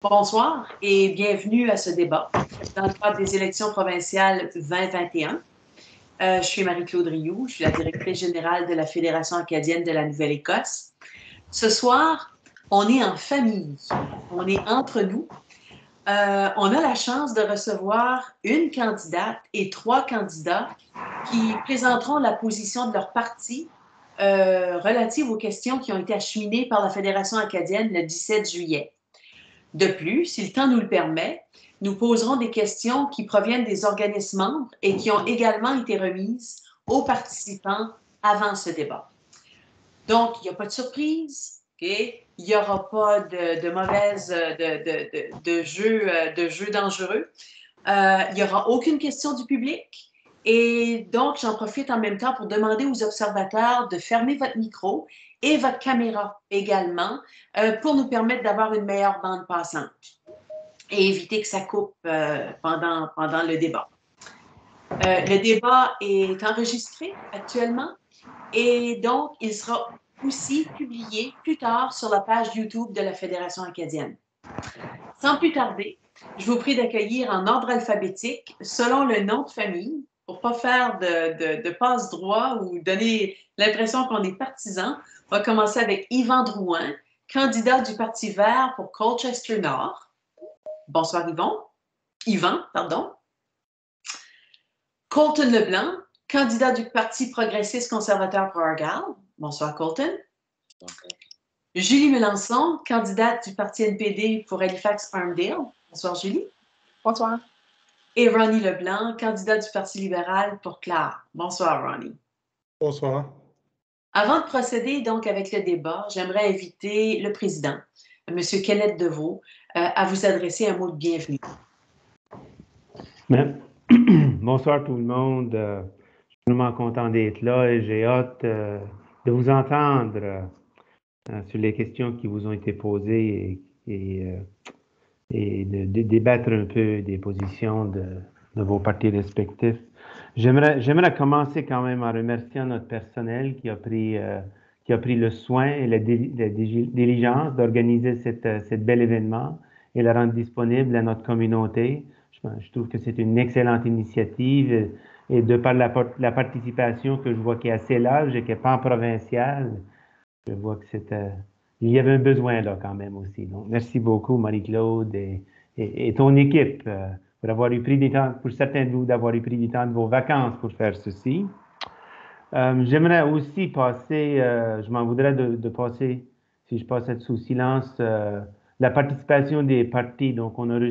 Bonsoir et bienvenue à ce débat dans le cadre des élections provinciales 2021. Je suis Marie-Claude Rioux, je suis la directrice générale de la Fédération acadienne de la Nouvelle-Écosse. Ce soir, on est en famille, on est entre nous. On a la chance de recevoir une candidate et 3 candidats qui présenteront la position de leur parti relative aux questions qui ont été acheminées par la Fédération acadienne le 17 juillet. De plus, si le temps nous le permet, nous poserons des questions qui proviennent des organismes membres et qui ont également été remises aux participants avant ce débat. Donc, il n'y a pas de surprise, okay? Il n'y aura pas de jeux dangereux. Il n'y aura aucune question du public. Et donc, j'en profite en même temps pour demander aux observateurs de fermer votre micro et votre caméra également pour nous permettre d'avoir une meilleure bande passante et éviter que ça coupe pendant le débat. Le débat est enregistré actuellement et donc il sera aussi publié plus tard sur la page YouTube de la Fédération acadienne. Sans plus tarder, je vous prie d'accueillir en ordre alphabétique selon le nom de famille pour ne pas faire de passe-droit ou donner l'impression qu'on est partisan. On va commencer avec Yvan Drouin, candidat du Parti vert pour Colchester-Nord. Bonsoir Yvan, pardon. Colton Leblanc, candidat du Parti progressiste conservateur pour Argyle. Bonsoir Colton. Okay. Julie Melançon, candidate du Parti NPD pour Halifax-Arndale. Bonsoir, Julie. Bonsoir. Et Ronnie Leblanc, candidat du Parti libéral pour Clare. Bonsoir, Ronnie. Bonsoir. Avant de procéder donc avec le débat, j'aimerais inviter le président, M. Kenneth Deveau, à vous adresser un mot de bienvenue. Bonsoir tout le monde. Je suis vraiment content d'être là et j'ai hâte de vous entendre sur les questions qui vous ont été posées et de débattre un peu des positions de vos partis respectifs. J'aimerais commencer quand même en remerciant notre personnel qui a pris le soin et la diligence d'organiser cet bel événement et le rendre disponible à notre communauté. Je trouve que c'est une excellente initiative et de par la participation que je vois qui est assez large et qui n'est pas en provincial, je vois que il y avait un besoin là quand même aussi. Donc, merci beaucoup Marie-Claude et ton équipe pour avoir eu pris du temps, pour certains de vous, d'avoir eu pris du temps de vos vacances pour faire ceci. J'aimerais aussi passer, je m'en voudrais de passer, si je passe sous silence, la participation des partis. Donc, on a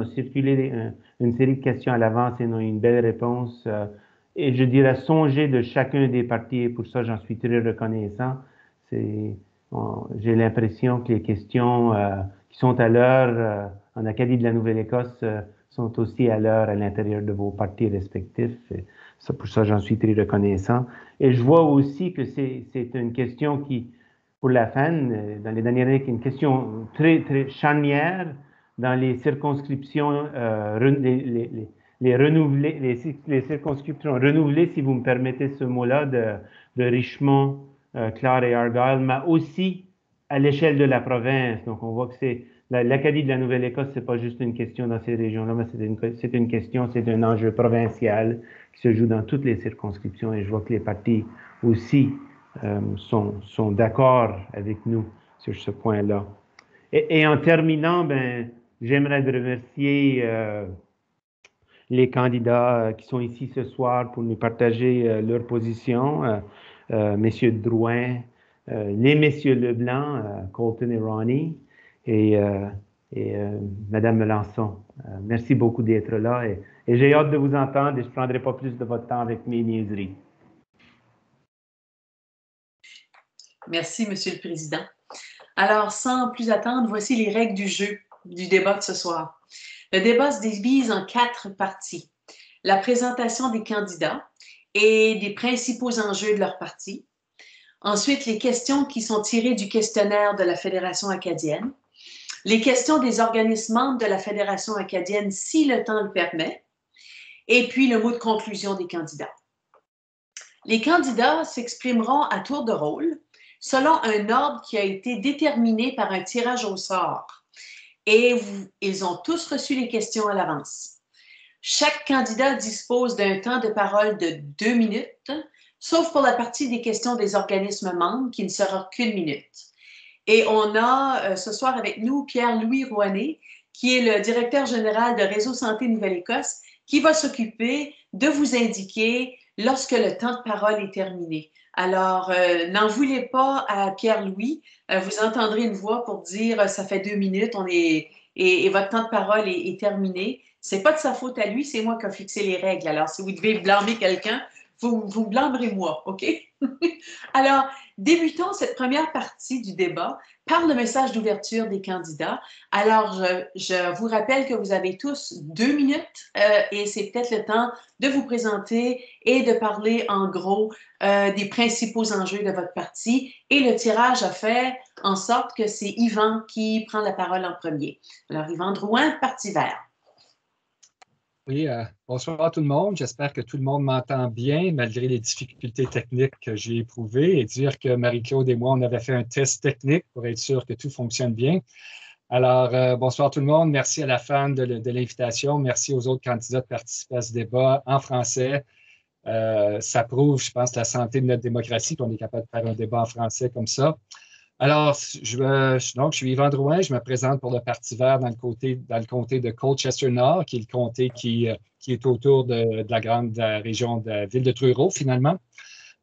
circulé une série de questions à l'avance et on a eu une belle réponse. Et je dirais songer de chacun des partis et pour ça, j'en suis très reconnaissant. J'ai l'impression que les questions qui sont à l'heure en Acadie de la Nouvelle-Écosse sont aussi à l'heure à l'intérieur de vos partis respectifs. Pour ça, j'en suis très reconnaissant. Et je vois aussi que c'est une question qui, pour la fin, dans les dernières années, une question très, très charnière dans les circonscriptions, les circonscriptions renouvelées, si vous me permettez ce mot-là, de Richmond, Clare et Argyle, mais aussi à l'échelle de la province. Donc, on voit que l'Acadie de la Nouvelle-Écosse, c'est pas juste une question dans ces régions-là, mais c'est une question, c'est un enjeu provincial qui se joue dans toutes les circonscriptions et je vois que les partis aussi sont d'accord avec nous sur ce point-là. Et en terminant, j'aimerais remercier les candidats qui sont ici ce soir pour nous partager leur position, messieurs Drouin, les messieurs Leblanc, Colton et Ronnie, et Madame Melançon. Merci beaucoup d'être là et j'ai hâte de vous entendre et je ne prendrai pas plus de votre temps avec mes niaiseries. Merci, Monsieur le Président. Alors, sans plus attendre, voici les règles du jeu du débat de ce soir. Le débat se divise en 4 parties. La présentation des candidats et des principaux enjeux de leur parti. Ensuite, les questions qui sont tirées du questionnaire de la Fédération acadienne. Les questions des organismes membres de la Fédération acadienne, si le temps le permet. Et puis, le mot de conclusion des candidats. Les candidats s'exprimeront à tour de rôle selon un ordre qui a été déterminé par un tirage au sort. et ils ont tous reçu les questions à l'avance. Chaque candidat dispose d'un temps de parole de 2 minutes, sauf pour la partie des questions des organismes membres qui ne sera qu'1 minute. Et on a ce soir avec nous Pierre-Louis Rouanet, qui est le directeur général de Réseau Santé Nouvelle-Écosse, qui va s'occuper de vous indiquer lorsque le temps de parole est terminé. Alors, n'en voulez pas à Pierre-Louis. Vous entendrez une voix pour dire ça fait 2 minutes, et votre temps de parole est terminé. C'est pas de sa faute à lui, c'est moi qui ai fixé les règles. Alors, si vous devez blâmer quelqu'un, vous blâmerez moi, OK? Alors, débutons cette première partie du débat par le message d'ouverture des candidats. Alors, je vous rappelle que vous avez tous 2 minutes et c'est peut-être le temps de vous présenter et de parler en gros des principaux enjeux de votre parti. Et le tirage a fait en sorte que c'est Yvan qui prend la parole en premier. Alors, Yvan Drouin, Parti vert. Oui, bonsoir à tout le monde. J'espère que tout le monde m'entend bien malgré les difficultés techniques que j'ai éprouvées et dire que Marie-Claude et moi, on avait fait un test technique pour être sûr que tout fonctionne bien. Alors, bonsoir tout le monde. Merci à la fan de l'invitation. Merci aux autres candidats de participer à ce débat en français. Ça prouve, je pense, la santé de notre démocratie qu'on est capable de faire un débat en français comme ça. Alors, je suis Yvan Drouin, je me présente pour le Parti vert dans le comté de Colchester-Nord, qui est le comté qui est autour de la grande région de la ville de Truro, finalement.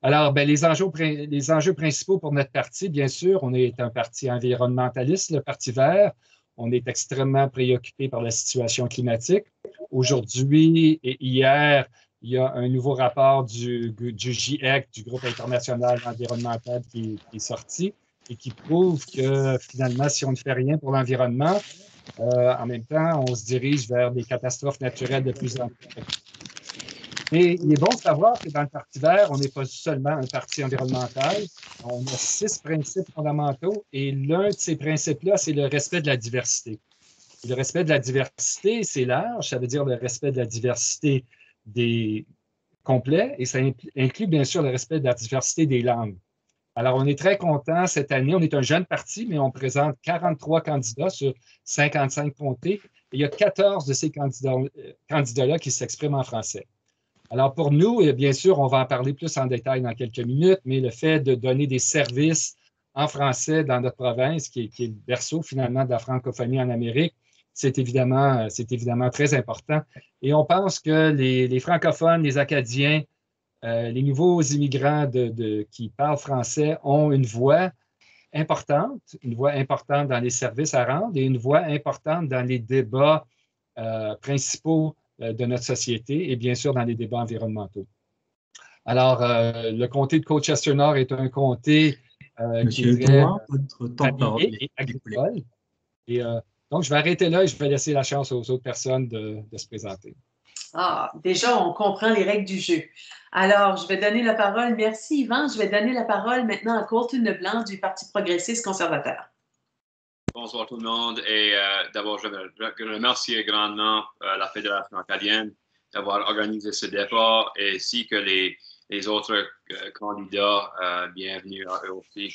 Alors, les enjeux principaux pour notre parti, bien sûr, on est un parti environnementaliste, le Parti vert. On est extrêmement préoccupé par la situation climatique. Aujourd'hui et hier, il y a un nouveau rapport du GIEC, du Groupe international environnemental, qui est sorti et qui prouve que finalement, si on ne fait rien pour l'environnement, en même temps, on se dirige vers des catastrophes naturelles de plus en plus. Et il est bon de savoir que dans le Parti vert, on n'est pas seulement un parti environnemental, on a 6 principes fondamentaux et l'un de ces principes-là, c'est le respect de la diversité. Et le respect de la diversité, c'est large, ça veut dire le respect de la diversité des complets et ça inclut bien sûr le respect de la diversité des langues. Alors, on est très content cette année. On est un jeune parti, mais on présente 43 candidats sur 55 comtés. Et il y a 14 de ces candidats-là qui s'expriment en français. Alors, pour nous, bien sûr, on va en parler plus en détail dans quelques minutes, mais le fait de donner des services en français dans notre province, qui est le berceau finalement de la francophonie en Amérique, c'est évidemment très important. Et on pense que les francophones, les Acadiens, les nouveaux immigrants qui parlent français ont une voix importante dans les services à rendre et une voix importante dans les débats principaux de notre société et bien sûr dans les débats environnementaux. Alors, le comté de Colchester-Nord est un comté qui est très familier et agricole. Et donc, je vais arrêter là et je vais laisser la chance aux autres personnes de se présenter. Ah, déjà, on comprend les règles du jeu. Alors, je vais donner la parole. Merci, Yvan. Je vais donner la parole maintenant à Colton Leblanc du Parti progressiste conservateur. Bonsoir tout le monde. Et d'abord, je veux remercier grandement la Fédération acadienne d'avoir organisé ce débat et ainsi que les autres candidats. Bienvenue à eux aussi.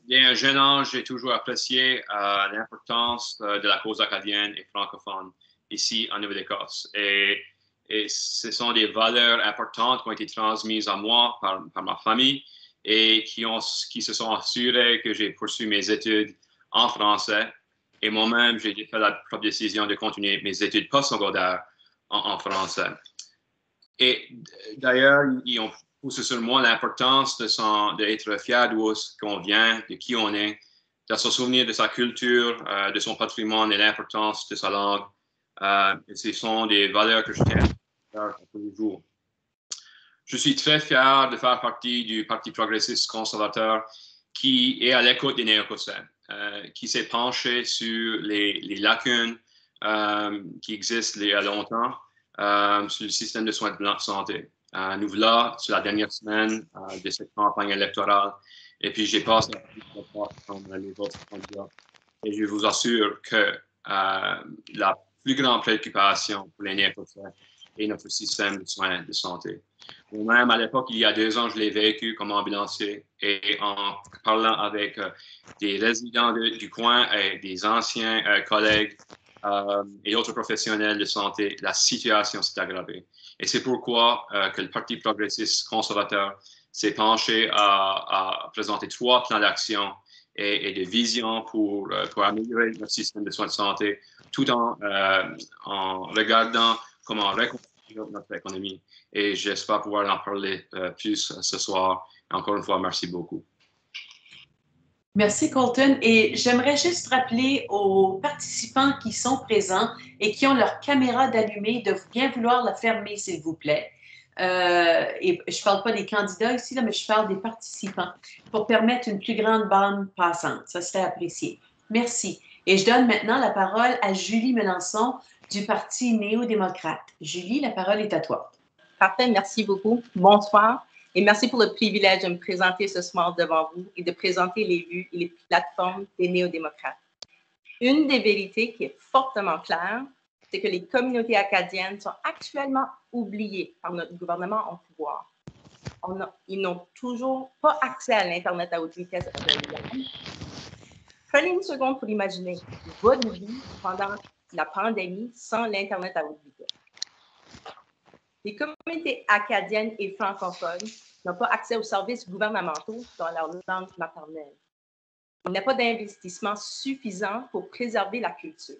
Dès un jeune âge, j'ai toujours apprécié l'importance de la cause acadienne et francophone ici en Nouvelle-Écosse. Et ce sont des valeurs importantes qui ont été transmises à moi par ma famille et qui se sont assurées que j'ai poursuivi mes études en français. Et moi-même, j'ai fait la propre décision de continuer mes études postsecondaires en français. Et d'ailleurs, ils ont poussé sur moi l'importance d'être fier d'où on vient, de qui on est, de se souvenir de sa culture, de son patrimoine et l'importance de sa langue. Ce sont des valeurs que je tiens tous les jours. Je suis très fier de faire partie du Parti progressiste conservateur qui est à l'écoute des Néo-Écossais, qui s'est penché sur les lacunes qui existent il y a longtemps sur le système de soins de santé. Nous voilà sur la dernière semaine de cette campagne électorale et puis j'ai passé comme les autres candidats. Et je vous assure que la plus grande préoccupation pour les Néo-Écossais, et notre système de soins de santé. Moi-même, à l'époque, il y a 2 ans, je l'ai vécu comme ambulancier et en parlant avec des résidents du coin et des anciens collègues et autres professionnels de santé, la situation s'est aggravée. Et c'est pourquoi que le Parti progressiste conservateur s'est penché à présenter 3 plans d'action et de vision pour améliorer notre système de soins de santé, tout en regardant comment reconstruire notre économie. Et j'espère pouvoir en parler plus ce soir. Encore une fois, merci beaucoup. Merci, Colton. Et j'aimerais juste rappeler aux participants qui sont présents et qui ont leur caméra d'allumée de bien vouloir la fermer, s'il vous plaît. Et je ne parle pas des candidats ici, là, mais je parle des participants pour permettre une plus grande bande passante. Ça serait apprécié. Merci. Et je donne maintenant la parole à Julie Melançon du Parti néo-démocrate. Julie, la parole est à toi. Parfait, merci beaucoup. Bonsoir et merci pour le privilège de me présenter ce soir devant vous et de présenter les vues et les plateformes des néo-démocrates. Une des vérités qui est fortement claire, c'est que les communautés acadiennes sont actuellement oubliées par notre gouvernement en pouvoir. Ils n'ont toujours pas accès à l'Internet à haute vitesse. Prenez une seconde pour imaginer votre vie pendant la pandémie sans l'Internet à haute vitesse. Les communautés acadiennes et francophones n'ont pas accès aux services gouvernementaux dans leur langue maternelle. Il n'y a pas d'investissement suffisant pour préserver la culture.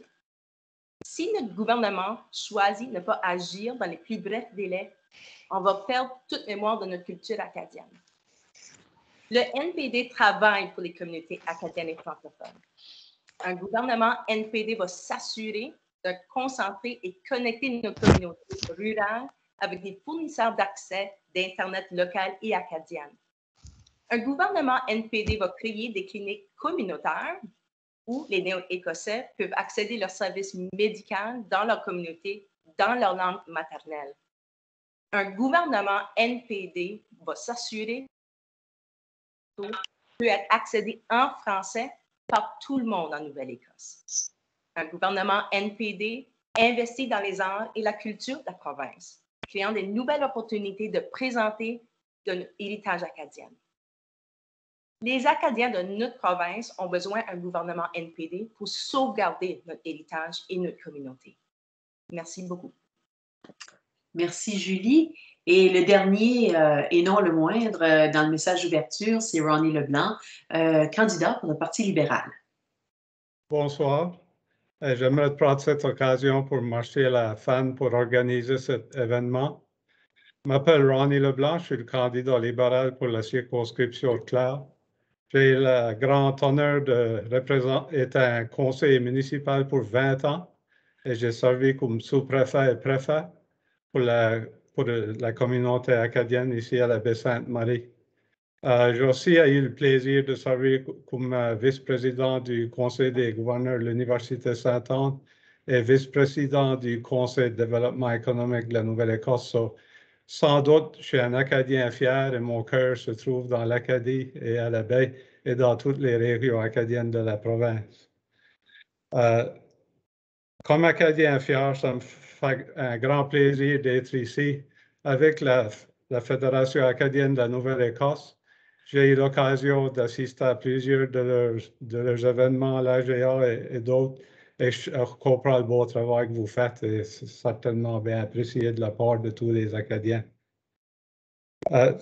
Si notre gouvernement choisit de ne pas agir dans les plus brefs délais, on va perdre toute mémoire de notre culture acadienne. Le NPD travaille pour les communautés acadiennes et francophones. Un gouvernement NPD va s'assurer de concentrer et connecter nos communautés rurales avec des fournisseurs d'accès d'Internet local et acadiennes. Un gouvernement NPD va créer des cliniques communautaires où les Néo-Écossais peuvent accéder à leurs services médicaux dans leur communauté, dans leur langue maternelle. Un gouvernement NPD va s'assurer que peut être accédé en français par tout le monde en Nouvelle-Écosse. Un gouvernement NPD investit dans les arts et la culture de la province, créant des nouvelles opportunités de présenter notre héritage acadien. Les Acadiens de notre province ont besoin d'un gouvernement NPD pour sauvegarder notre héritage et notre communauté. Merci beaucoup. Merci, Julie. Et le dernier, et non le moindre, dans le message d'ouverture, c'est Ronnie Leblanc, candidat pour le Parti libéral. Bonsoir. J'aimerais prendre cette occasion pour remercier la FAN pour organiser cet événement. Je m'appelle Ronnie Leblanc, je suis le candidat libéral pour la circonscription de Clare. J'ai le grand honneur de représenter un conseiller municipal pour 20 ans et j'ai servi comme sous-préfet et préfet pour la communauté acadienne ici à la Baie-Sainte-Marie. J'ai aussi eu le plaisir de servir comme vice-président du Conseil des gouverneurs de l'Université Sainte-Anne et vice-président du Conseil de développement économique de la Nouvelle-Écosse. Sans doute, je suis un Acadien fier et mon cœur se trouve dans l'Acadie et à la baie et dans toutes les régions acadiennes de la province. Comme Acadien fier, ça me fait un grand plaisir d'être ici avec la Fédération acadienne de la Nouvelle-Écosse. J'ai eu l'occasion d'assister à plusieurs de leurs événements à l'AGA et d'autres, et je comprends le beau travail que vous faites et c'est certainement bien apprécié de la part de tous les Acadiens.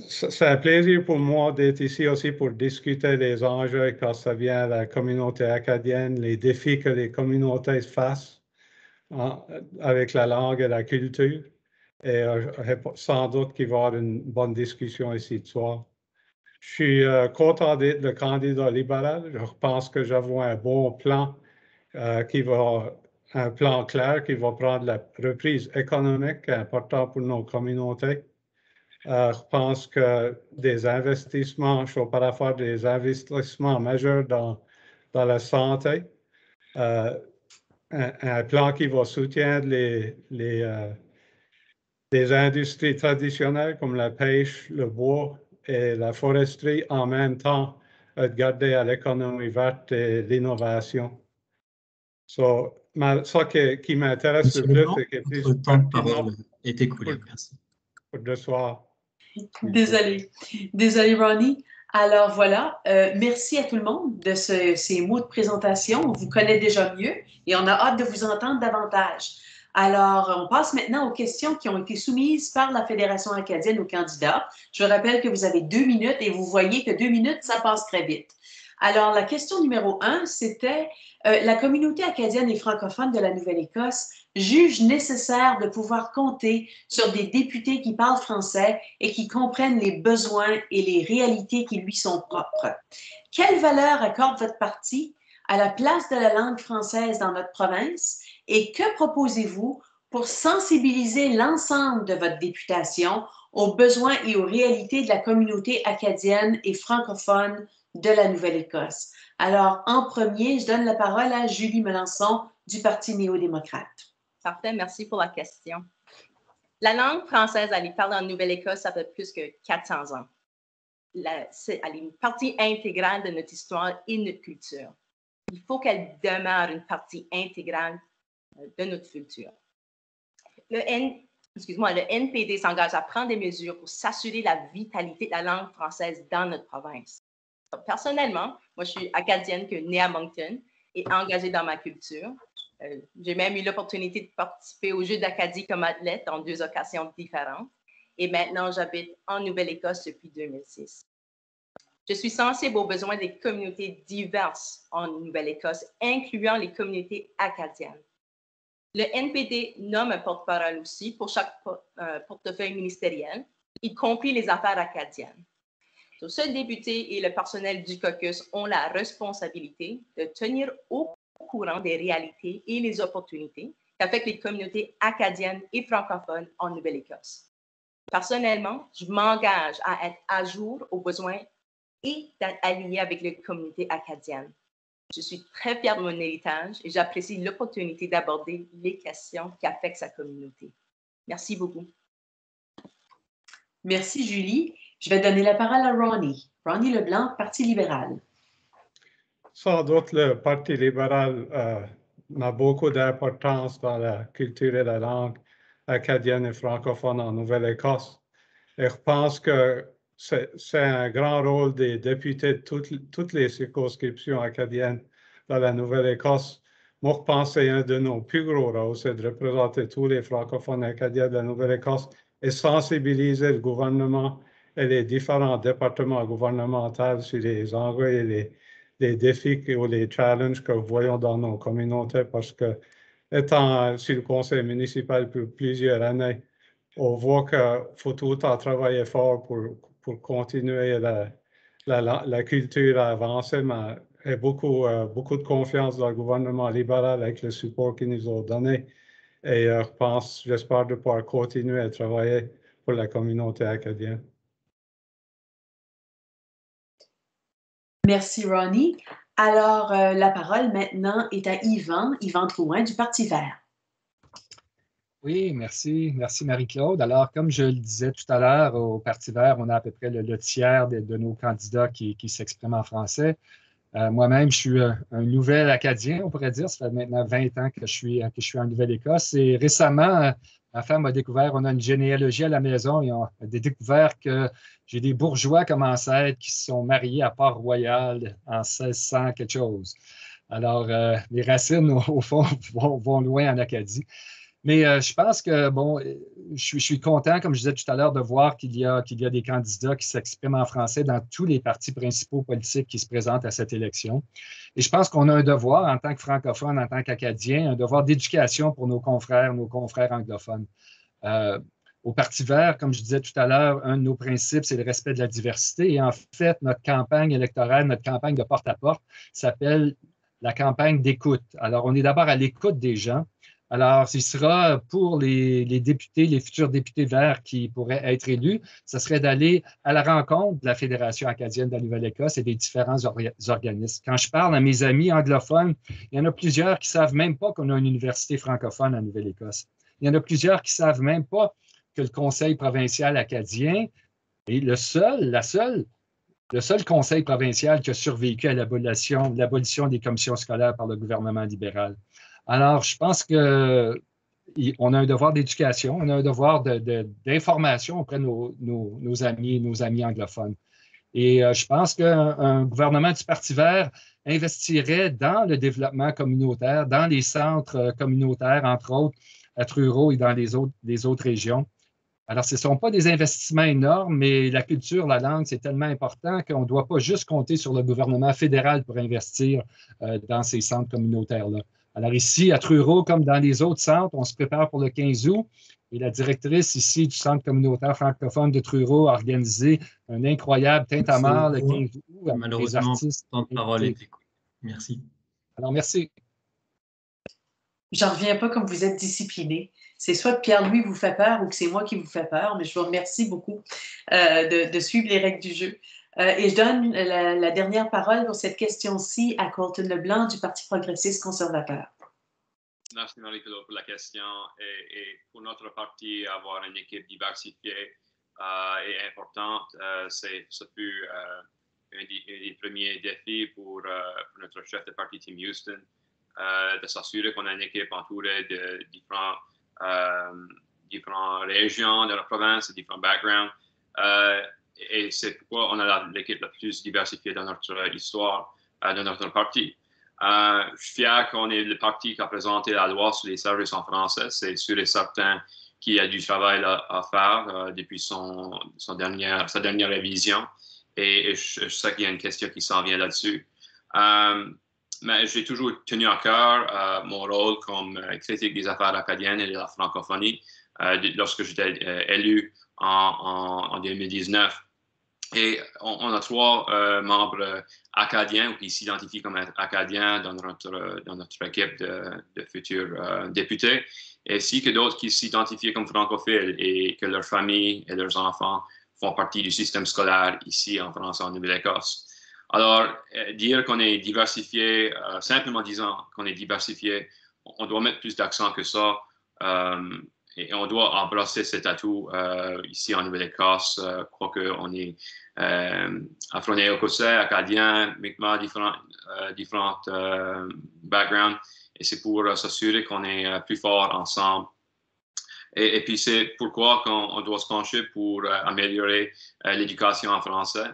C'est un plaisir pour moi d'être ici aussi pour discuter des enjeux quand ça vient à la communauté acadienne, les défis que les communautés fassent avec la langue et la culture. Et sans doute qu'il va y avoir une bonne discussion ici ce soir. Je suis content d'être le candidat libéral. Je pense que j'avais un bon plan un plan clair qui va prendre la reprise économique importante pour nos communautés. Je pense que des investissements, je vais pas faire des investissements majeurs dans la santé. Un plan qui va soutenir les industries traditionnelles comme la pêche, le bois et la foresterie en même temps de garder à l'économie verte et l'innovation. Ça qui m'intéresse le plus, c'est que plus pertinent est écoulé. Merci. Pour le soir. Désolée. Désolée, Ronnie. Alors voilà, merci à tout le monde de ces mots de présentation. On vous connaît déjà mieux et on a hâte de vous entendre davantage. Alors, on passe maintenant aux questions qui ont été soumises par la Fédération acadienne aux candidats. Je rappelle que vous avez 2 minutes et vous voyez que 2 minutes, ça passe très vite. Alors, la question numéro 1, c'était la communauté acadienne et francophone de la Nouvelle-Écosse juge nécessaire de pouvoir compter sur des députés qui parlent français et qui comprennent les besoins et les réalités qui lui sont propres. Quelle valeur accorde votre parti à la place de la langue française dans notre province et que proposez-vous pour sensibiliser l'ensemble de votre députation aux besoins et aux réalités de la communauté acadienne et francophone de la Nouvelle-Écosse? Alors, en premier, je donne la parole à Julie Melançon du Parti néo-démocrate. Parfait, merci pour la question. La langue française, elle est parlée en Nouvelle-Écosse, ça fait plus que 400 ans. Elle est une partie intégrale de notre histoire et de notre culture. Il faut qu'elle demeure une partie intégrale de notre culture. Le NPD s'engage à prendre des mesures pour s'assurer la vitalité de la langue française dans notre province. Donc, personnellement, moi, je suis acadienne née à Moncton et engagée dans ma culture. J'ai même eu l'opportunité de participer aux Jeux d'Acadie comme athlète en 2 occasions différentes. Et maintenant, j'habite en Nouvelle-Écosse depuis 2006. Je suis sensible aux besoins des communautés diverses en Nouvelle-Écosse, incluant les communautés acadiennes. Le NPD nomme un porte-parole aussi pour chaque portefeuille ministériel, y compris les affaires acadiennes. Donc, ce député et le personnel du caucus ont la responsabilité de tenir au courant des réalités et les opportunités qu'affectent les communautés acadiennes et francophones en Nouvelle-Écosse. Personnellement, je m'engage à être à jour aux besoins et d'être aligné avec les communautés acadiennes. Je suis très fière de mon héritage et j'apprécie l'opportunité d'aborder les questions qui affectent sa communauté. Merci beaucoup. Merci, Julie. Je vais donner la parole à Ronnie. Ronnie Leblanc, Parti libéral. Sans doute, le Parti libéral a beaucoup d'importance dans la culture et la langue acadienne et francophone en Nouvelle-Écosse. Et je pense que c'est un grand rôle des députés de toutes les circonscriptions acadiennes dans la Nouvelle-Écosse. Moi, je pense que c'est un de nos plus gros rôles, c'est de représenter tous les francophones acadiens de la Nouvelle-Écosse et sensibiliser le gouvernement et les différents départements gouvernementaux sur les enjeux et les défis ou les challenges que nous voyons dans nos communautés parce que, étant sur le conseil municipal pour plusieurs années, on voit qu'il faut tout le temps travailler fort pour continuer la culture à avancer, mais j'ai beaucoup de confiance dans le gouvernement libéral avec le support qu'ils nous ont donné. Et j'espère de pouvoir continuer à travailler pour la communauté acadienne. Merci, Ronnie. Alors, la parole maintenant est à Yvan Drouin du Parti vert. Oui, merci. Merci, Marie-Claude. Alors, comme je le disais tout à l'heure, au Parti vert, on a à peu près le tiers de nos candidats qui s'expriment en français. Moi-même, je suis un nouvel Acadien, on pourrait dire. Ça fait maintenant 20 ans que je suis en Nouvelle-Écosse. Et récemment, ma femme a découvert, on a une généalogie à la maison, et on a découvert que j'ai des bourgeois comme ancêtres qui se sont mariés à Port-Royal en 1600 quelque chose. Alors, les racines, au fond, vont loin en Acadie. Mais je pense que, bon, je suis content, comme je disais tout à l'heure, de voir qu'il y a des candidats qui s'expriment en français dans tous les partis principaux politiques qui se présentent à cette élection. Et je pense qu'on a un devoir, en tant que francophone, en tant qu'Acadien, un devoir d'éducation pour nos confrères anglophones. Au Parti vert, comme je disais tout à l'heure, un de nos principes, c'est le respect de la diversité. Et en fait, notre campagne électorale, notre campagne de porte-à-porte s'appelle la campagne d'écoute. Alors, on est d'abord à l'écoute des gens. Alors, ce sera pour les députés, les futurs députés verts qui pourraient être élus, ce serait d'aller à la rencontre de la Fédération acadienne de la Nouvelle-Écosse et des différents organismes. Quand je parle à mes amis anglophones, il y en a plusieurs qui ne savent même pas qu'on a une université francophone en Nouvelle-Écosse. Il y en a plusieurs qui ne savent même pas que le Conseil provincial acadien est le seul conseil provincial qui a survécu à l'abolition des commissions scolaires par le gouvernement libéral. Alors, je pense qu'il on a un devoir d'éducation, on a un devoir d'information auprès de nos amis anglophones. Et je pense qu'un gouvernement du Parti vert investirait dans le développement communautaire, dans les centres communautaires, entre autres, à Truro et dans les autres régions. Alors, ce ne sont pas des investissements énormes, mais la culture, la langue, c'est tellement important qu'on ne doit pas juste compter sur le gouvernement fédéral pour investir dans ces centres communautaires-là. Alors ici, à Truro, comme dans les autres centres, on se prépare pour le 15 août. Et la directrice ici du Centre communautaire francophone de Truro a organisé un incroyable tintamarre le 15 août avec des artistes. Temps de parole est écoulé. Merci. Alors, merci. J'en reviens pas comme vous êtes discipliné. C'est soit que Pierre-Louis vous fait peur ou que c'est moi qui vous fait peur, mais je vous remercie beaucoup de suivre les règles du jeu. Et je donne la dernière parole pour cette question-ci à Colton Leblanc du Parti progressiste conservateur. Merci Marie-Claude pour la question. Et pour notre parti, avoir une équipe diversifiée est importante. Ce fut un des premiers défis pour notre chef de parti, Tim Houston, de s'assurer qu'on a une équipe entourée de différentes régions de la province, de différents backgrounds. Et c'est pourquoi on a l'équipe la plus diversifiée dans notre histoire, de notre parti. Je suis fier qu'on ait le parti qui a présenté la loi sur les services en français. C'est sûr et certain qu'il y a du travail à faire depuis sa dernière révision. Et je sais qu'il y a une question qui s'en vient là-dessus. Mais j'ai toujours tenu à cœur mon rôle comme critique des affaires acadiennes et de la francophonie lorsque j'étais élu en 2019. Et on a 3 membres acadiens ou qui s'identifient comme acadiens dans notre équipe de futurs députés, ainsi que d'autres qui s'identifient comme francophiles et que leurs familles et leurs enfants font partie du système scolaire ici en France, en Nouvelle-Écosse. Alors, dire qu'on est diversifié, simplement disant qu'on est diversifié, on doit mettre plus d'accent que ça. Et on doit embrasser cet atout ici en Nouvelle-Écosse, quoique on est afro-néo-écossais, acadien, Mi'kmaq, différentes backgrounds. Et c'est pour s'assurer qu'on est plus fort ensemble. Et puis c'est pourquoi on doit se pencher pour améliorer l'éducation en français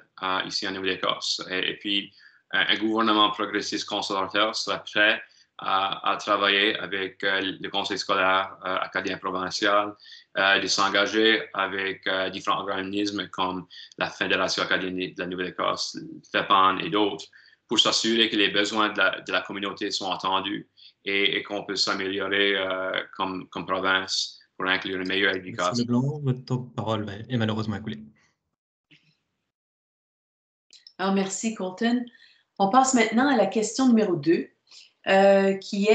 ici en Nouvelle-Écosse. Et puis un gouvernement progressiste conservateur serait prêt à travailler avec le conseil scolaire acadien provincial, de s'engager avec différents organismes comme la Fédération acadienne de la Nouvelle-Écosse, FEPAN et d'autres, pour s'assurer que les besoins de la communauté sont entendus et qu'on peut s'améliorer comme province pour inclure une meilleure éducation. Monsieur Leblanc, votre temps de parole est malheureusement écoulé. Alors, merci, Colton. On passe maintenant à la question numéro 2. Qui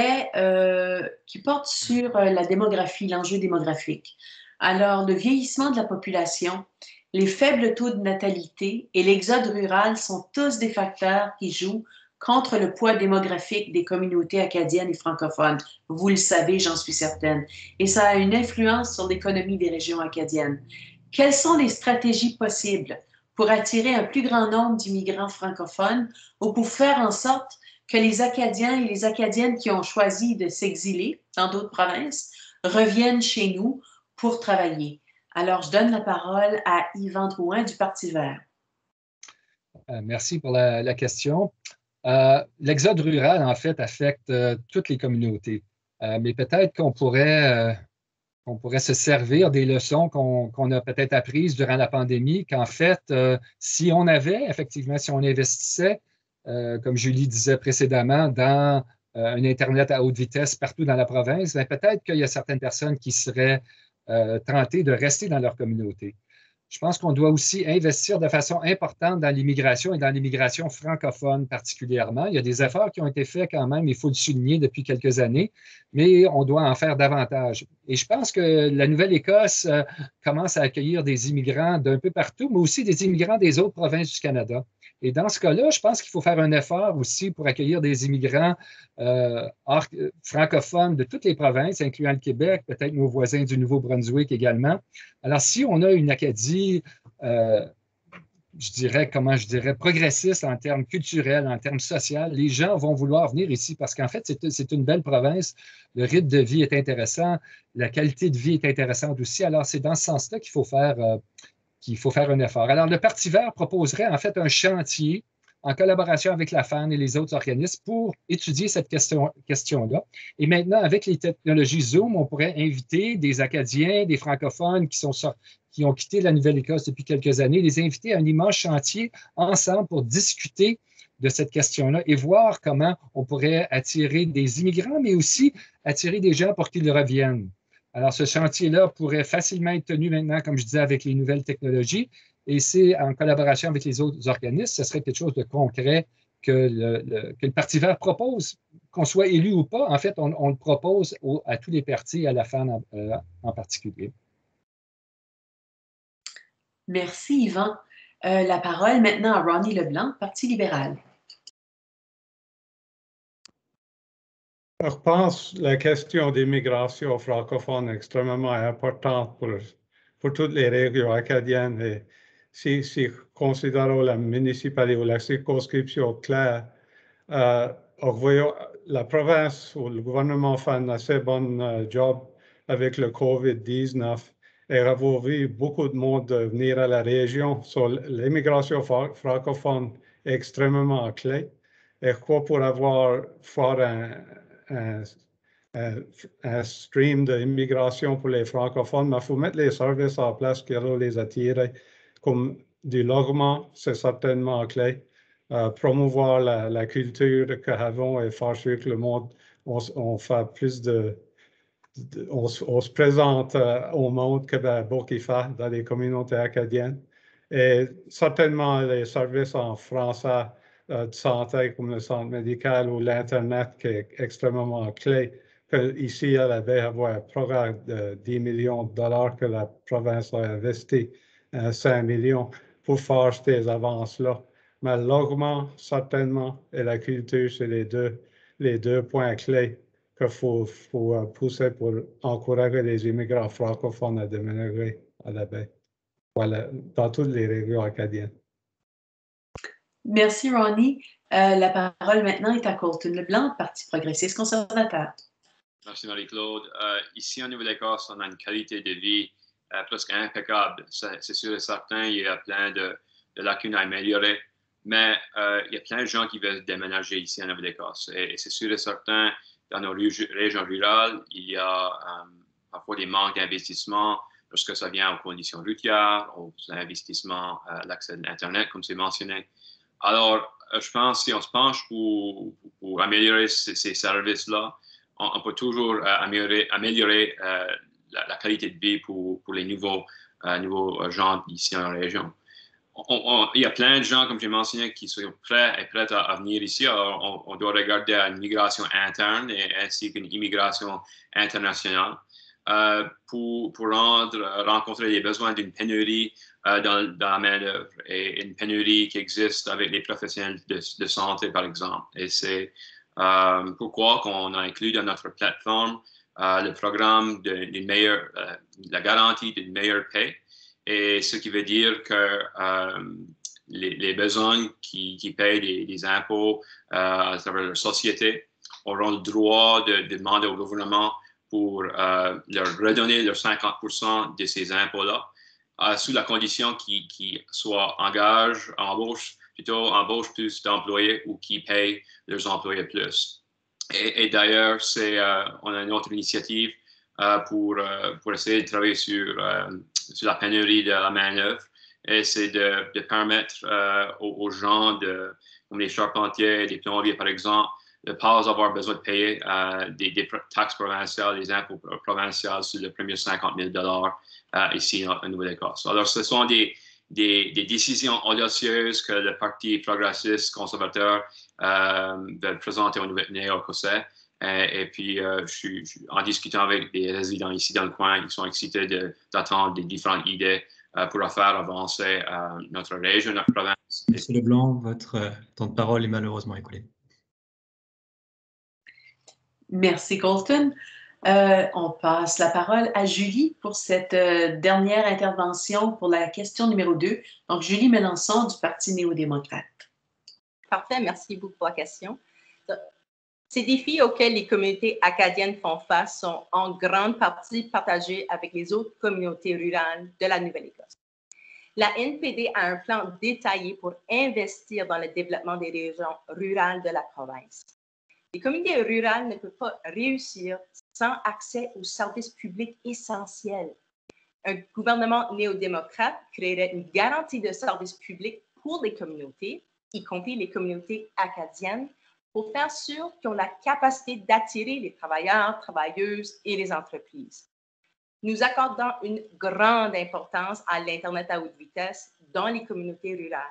porte sur la démographie, l'enjeu démographique. Alors, le vieillissement de la population, les faibles taux de natalité et l'exode rural sont tous des facteurs qui jouent contre le poids démographique des communautés acadiennes et francophones. Vous le savez, j'en suis certaine. Et ça a une influence sur l'économie des régions acadiennes. Quelles sont les stratégies possibles pour attirer un plus grand nombre d'immigrants francophones ou pour faire en sorte que les Acadiens et les Acadiennes qui ont choisi de s'exiler dans d'autres provinces reviennent chez nous pour travailler? Alors, je donne la parole à Yvan Drouin du Parti vert. Merci pour la question. L'exode rural, en fait, affecte toutes les communautés. Mais peut-être qu'on pourrait se servir des leçons qu'on a peut-être apprises durant la pandémie, qu'en fait, si on investissait, comme Julie disait précédemment, dans un Internet à haute vitesse partout dans la province, bien, peut-être qu'il y a certaines personnes qui seraient tentées de rester dans leur communauté. Je pense qu'on doit aussi investir de façon importante dans l'immigration et dans l'immigration francophone particulièrement. Il y a des efforts qui ont été faits quand même, il faut le souligner, depuis quelques années, mais on doit en faire davantage. Et je pense que la Nouvelle-Écosse commence à accueillir des immigrants d'un peu partout, mais aussi des immigrants des autres provinces du Canada. Et dans ce cas-là, je pense qu'il faut faire un effort aussi pour accueillir des immigrants francophones de toutes les provinces, incluant le Québec, peut-être nos voisins du Nouveau-Brunswick également. Alors, si on a une Acadie progressiste en termes culturels, en termes sociaux. Les gens vont vouloir venir ici parce qu'en fait, c'est une belle province. Le rythme de vie est intéressant. La qualité de vie est intéressante aussi. Alors, c'est dans ce sens-là qu'il faut faire un effort. Alors, le Parti vert proposerait en fait un chantier en collaboration avec la FAN et les autres organismes pour étudier cette question-là. Et maintenant, avec les technologies Zoom, on pourrait inviter des Acadiens, des francophones qui ont quitté la Nouvelle-Écosse depuis quelques années, les inviter à un immense chantier ensemble pour discuter de cette question-là et voir comment on pourrait attirer des immigrants, mais aussi attirer des gens pour qu'ils reviennent. Alors, ce chantier-là pourrait facilement être tenu maintenant, comme je disais, avec les nouvelles technologies. Et c'est en collaboration avec les autres organismes, ce serait quelque chose de concret que le Parti vert propose, qu'on soit élu ou pas. En fait, on le propose à tous les partis et à la FAN en particulier. Merci, Yvan. La parole maintenant à Ronnie Leblanc, Parti libéral. Je pense que la question d'immigration francophone est extrêmement importante pour toutes les régions acadiennes. Et si considérons la municipalité ou la circonscription claire, voyons, la province ou le gouvernement fait un assez bon job avec le COVID-19 et avons vu beaucoup de monde venir à la région. L'immigration francophone est extrêmement clé. Et quoi pour faire un stream d'immigration pour les francophones, mais il faut mettre les services en place qui vont les attirer, comme du logement, c'est certainement clé. Promouvoir la culture que nous avons et faire sûr que le monde, on fait plus on se présente au monde que beaucoup qui fait dans les communautés acadiennes. Et certainement les services en français de santé comme le centre médical ou l'Internet qui est extrêmement clé. Ici, elle avait un programme de 10 millions de dollars que la province a investi, 5 millions, pour faire ces avances-là. Mais le logement, certainement, et la culture, c'est les deux points clés qu'il faut pousser pour encourager les immigrants francophones à déménager à la baie, voilà, dans toutes les régions acadiennes. Merci, Ronnie. La parole maintenant est à Colton Leblanc, Parti progressiste conservateur. Merci, Marie-Claude. Ici, en Nouvelle-Écosse, on a une qualité de vie presque impeccable. C'est sûr et certain, il y a plein de lacunes à améliorer, mais il y a plein de gens qui veulent déménager ici en Nouvelle-Écosse. Et c'est sûr et certain, dans nos régions rurales, il y a parfois des manques d'investissement lorsque ça vient aux conditions routières, aux investissements, l'accès à l'Internet, comme c'est mentionné. Alors, je pense que si on se penche pour améliorer ces services-là, on peut toujours améliorer la qualité de vie pour les nouveaux gens ici en région. Il y a plein de gens, comme j'ai mentionné, qui sont prêts et prêtes à venir ici. Alors, on doit regarder à une migration interne ainsi qu'une immigration internationale pour rencontrer les besoins d'une pénurie dans la main-d'œuvre et une pénurie qui existe avec les professionnels de santé, par exemple. Et c'est pourquoi on a inclus dans notre plateforme le programme la garantie d'une meilleure paie. Et ce qui veut dire que les besoins qui payent des impôts à travers leur société auront le droit de demander au gouvernement pour leur redonner leurs 50% de ces impôts-là, sous la condition qu'ils embauchent plus d'employés ou qui payent leurs employés plus. Et d'ailleurs, on a une autre initiative pour essayer de travailler sur la pénurie de la main-d'œuvre. Et c'est de permettre aux gens, comme les charpentiers, les plombiers par exemple, de ne pas avoir besoin de payer des taxes provinciales, des impôts provinciaux sur les premiers 50 000 $ ici en Nouvelle-Écosse. Alors, ce sont des décisions audacieuses que le Parti progressiste conservateur veut présenter au Néo-Écossais. Et puis, en discutant avec des résidents ici dans le coin, ils sont excités d'attendre des différentes idées pour faire avancer notre région, notre province. Monsieur Leblanc, votre temps de parole est malheureusement écoulé. Merci, Colton. On passe la parole à Julie pour cette dernière intervention pour la question numéro 2. Donc, Julie Mélenchon du Parti néo-démocrate. Parfait, merci beaucoup pour la question. Ces défis auxquels les communautés acadiennes font face sont en grande partie partagés avec les autres communautés rurales de la Nouvelle-Écosse. La NPD a un plan détaillé pour investir dans le développement des régions rurales de la province. Les communautés rurales ne peuvent pas réussir sans accès aux services publics essentiels. Un gouvernement néo-démocrate créerait une garantie de services publics pour les communautés, y compris les communautés acadiennes, pour faire sûr qu'ils ont la capacité d'attirer les travailleurs, travailleuses et les entreprises. Nous accordons une grande importance à l'Internet à haute vitesse dans les communautés rurales.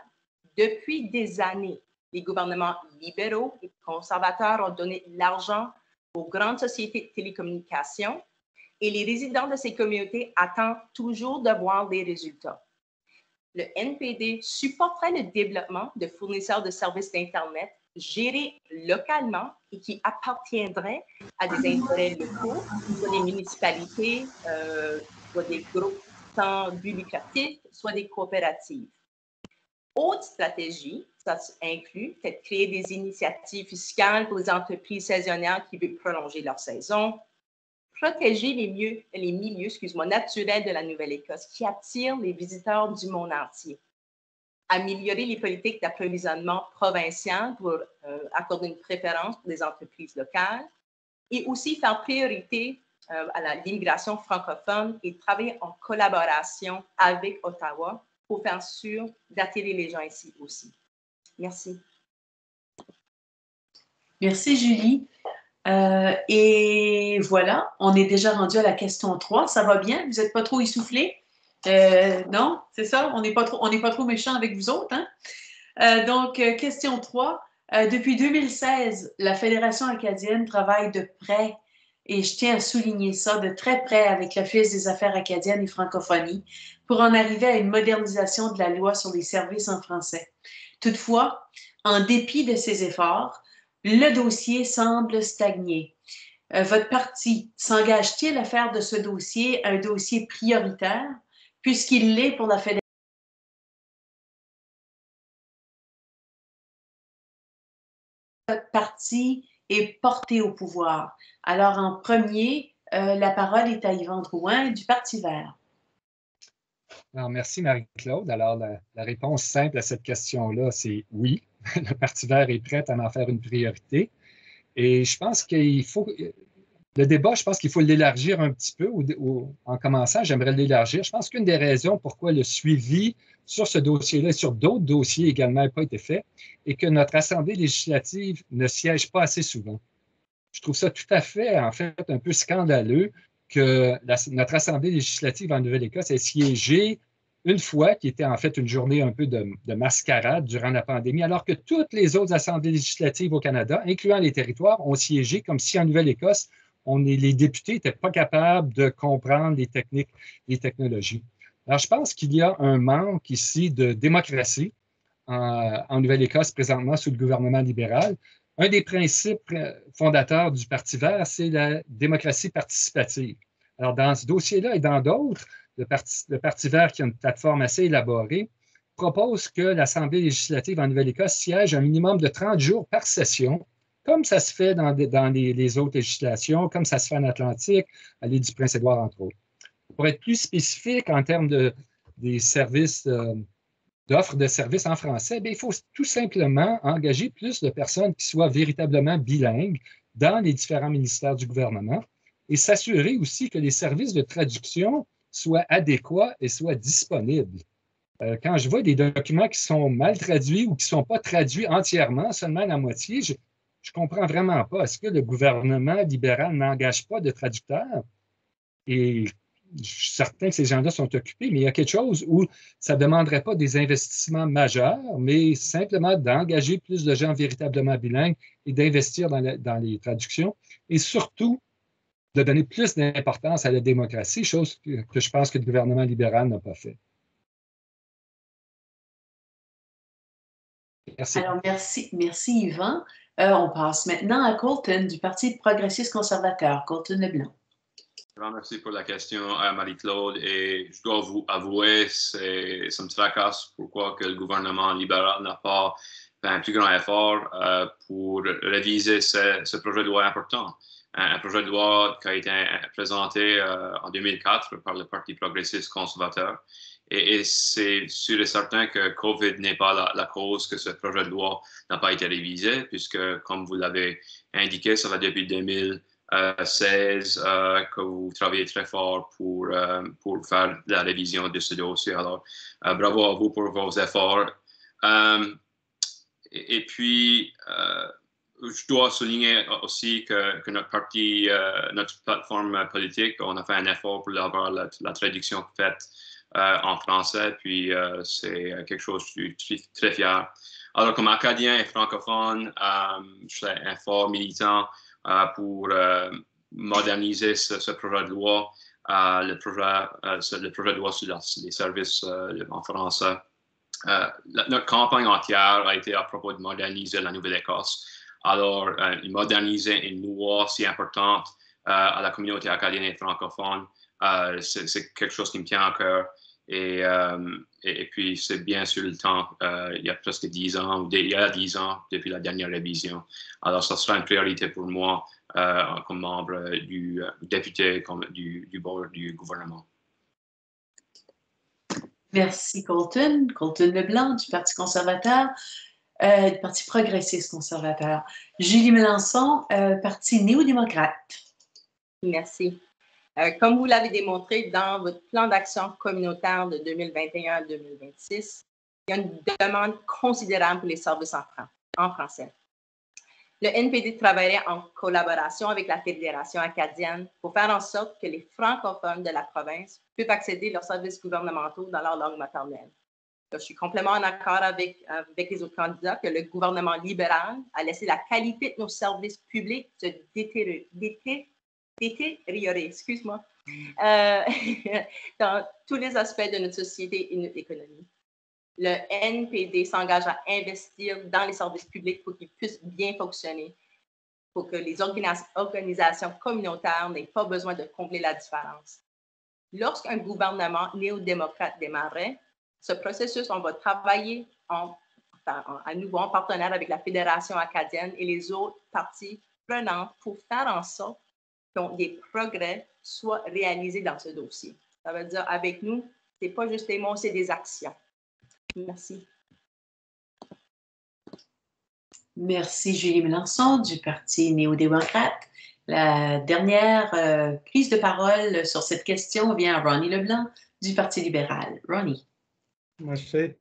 Depuis des années, les gouvernements libéraux et conservateurs ont donné l'argent aux grandes sociétés de télécommunications et les résidents de ces communautés attendent toujours de voir des résultats. Le NPD supporterait le développement de fournisseurs de services d'Internet gérés localement et qui appartiendraient à des intérêts locaux, soit des municipalités, soit des groupes sans but lucratif, soit des coopératives. Autre stratégie, ça inclut peut-être créer des initiatives fiscales pour les entreprises saisonnières qui veulent prolonger leur saison, protéger les milieux naturels de la Nouvelle-Écosse qui attirent les visiteurs du monde entier, améliorer les politiques d'approvisionnement provinciales pour accorder une préférence pour les entreprises locales et aussi faire priorité à l'immigration francophone et travailler en collaboration avec Ottawa pour faire sûr d'attirer les gens ici aussi. Merci. Merci, Julie. Et voilà, on est déjà rendu à la question 3. Ça va bien? Vous n'êtes pas trop essoufflés? Non, c'est ça? On n'est pas trop méchants avec vous autres, hein? Donc, question 3. Depuis 2016, la Fédération acadienne travaille de près, et je tiens à souligner ça, de très près avec l'Office des affaires acadiennes et francophonie pour en arriver à une modernisation de la loi sur les services en français. Toutefois, en dépit de ces efforts, le dossier semble stagner. Votre parti s'engage-t-il à faire de ce dossier un dossier prioritaire, puisqu'il l'est pour la Fédération? Votre parti est porté au pouvoir. Alors, en premier, la parole est à Yvan Drouin du Parti vert. Alors, merci Marie-Claude. Alors, la réponse simple à cette question-là, c'est oui. Le Parti vert est prêt à en faire une priorité. Et je pense qu'il faut... Le débat, je pense qu'il faut l'élargir un petit peu. En commençant, j'aimerais l'élargir. Je pense qu'une des raisons pourquoi le suivi sur ce dossier-là et sur d'autres dossiers également n'a pas été fait est que notre Assemblée législative ne siège pas assez souvent. Je trouve ça tout à fait, en fait, un peu scandaleux que notre Assemblée législative en Nouvelle-Écosse ait siégé une fois, qui était en fait une journée un peu de mascarade durant la pandémie, alors que toutes les autres assemblées législatives au Canada, incluant les territoires, ont siégé comme si en Nouvelle-Écosse, les députés n'étaient pas capables de comprendre les techniques, les technologies. Alors, je pense qu'il y a un manque ici de démocratie en Nouvelle-Écosse présentement sous le gouvernement libéral. Un des principes fondateurs du Parti vert, c'est la démocratie participative. Alors, dans ce dossier-là et dans d'autres, le Parti vert, qui a une plateforme assez élaborée, propose que l'Assemblée législative en Nouvelle-Écosse siège un minimum de 30 jours par session, comme ça se fait dans les autres législations, comme ça se fait en Atlantique, à l'île du Prince-Édouard, entre autres. Pour être plus spécifique en termes des services, d'offres de services en français, bien, il faut tout simplement engager plus de personnes qui soient véritablement bilingues dans les différents ministères du gouvernement et s'assurer aussi que les services de traduction soient adéquats et soient disponibles. Quand je vois des documents qui sont mal traduits ou qui ne sont pas traduits entièrement, seulement à la moitié, je ne comprends vraiment pas. Est-ce que le gouvernement libéral n'engage pas de traducteurs? Et je suis certain que ces gens-là sont occupés, mais il y a quelque chose où ça ne demanderait pas des investissements majeurs, mais simplement d'engager plus de gens véritablement bilingues et d'investir dans les traductions et surtout de donner plus d'importance à la démocratie, chose que je pense que le gouvernement libéral n'a pas fait. Merci. Alors, merci Yvan. On passe maintenant à Colton du Parti progressiste conservateur, Colton Leblanc. Grand merci pour la question, Marie-Claude. Et je dois vous avouer, ça me tracasse pourquoi que le gouvernement libéral n'a pas fait un plus grand effort pour réviser ce projet de loi important. Un projet de loi qui a été présenté en 2004 par le Parti progressiste conservateur. Et c'est sûr et certain que COVID n'est pas la cause que ce projet de loi n'a pas été révisé, puisque, comme vous l'avez indiqué, ça va depuis 2016 que vous travaillez très fort pour faire la révision de ce dossier. Alors, bravo à vous pour vos efforts. Et puis, je dois souligner aussi que notre parti, notre plateforme politique, on a fait un effort pour avoir la traduction faite en français, puis c'est quelque chose que je suis très fier. Alors, comme Acadien et francophone, je suis un fort militant pour moderniser ce projet de loi, le projet de loi sur les services en français. Notre campagne entière a été à propos de moderniser la Nouvelle-Écosse. Alors, moderniser une loi si importante à la communauté acadienne et francophone, c'est quelque chose qui me tient à cœur. Et puis, c'est bien sur le temps, il y a presque 10 ans, il y a 10 ans depuis la dernière révision. Alors, ça sera une priorité pour moi comme membre du député du board du gouvernement. Merci, Colton. Colton Leblanc du Parti conservateur, du Parti progressiste conservateur. Julie Mélenchon, Parti néo-démocrate. Merci. Comme vous l'avez démontré dans votre plan d'action communautaire de 2021 à 2026, il y a une demande considérable pour les services en français. Le NPD travaillerait en collaboration avec la Fédération acadienne pour faire en sorte que les francophones de la province puissent accéder à leurs services gouvernementaux dans leur langue maternelle. Je suis complètement en accord avec les autres candidats que le gouvernement libéral a laissé la qualité de nos services publics se détériorer, excuse-moi, dans tous les aspects de notre société et notre économie. Le NPD s'engage à investir dans les services publics pour qu'ils puissent bien fonctionner, pour que les organisations communautaires n'aient pas besoin de combler la différence. Lorsqu'un gouvernement néo-démocrate démarrait, ce processus, on va travailler à nouveau en partenaire avec la Fédération acadienne et les autres parties prenantes pour faire en sorte que des progrès soient réalisés dans ce dossier. Ça veut dire, avec nous, ce n'est pas juste des mots, c'est des actions. Merci. Merci, Julie Mélenchon du Parti néo-démocrate. La dernière prise de parole sur cette question vient à Ronnie Leblanc du Parti libéral. Ronnie. Merci.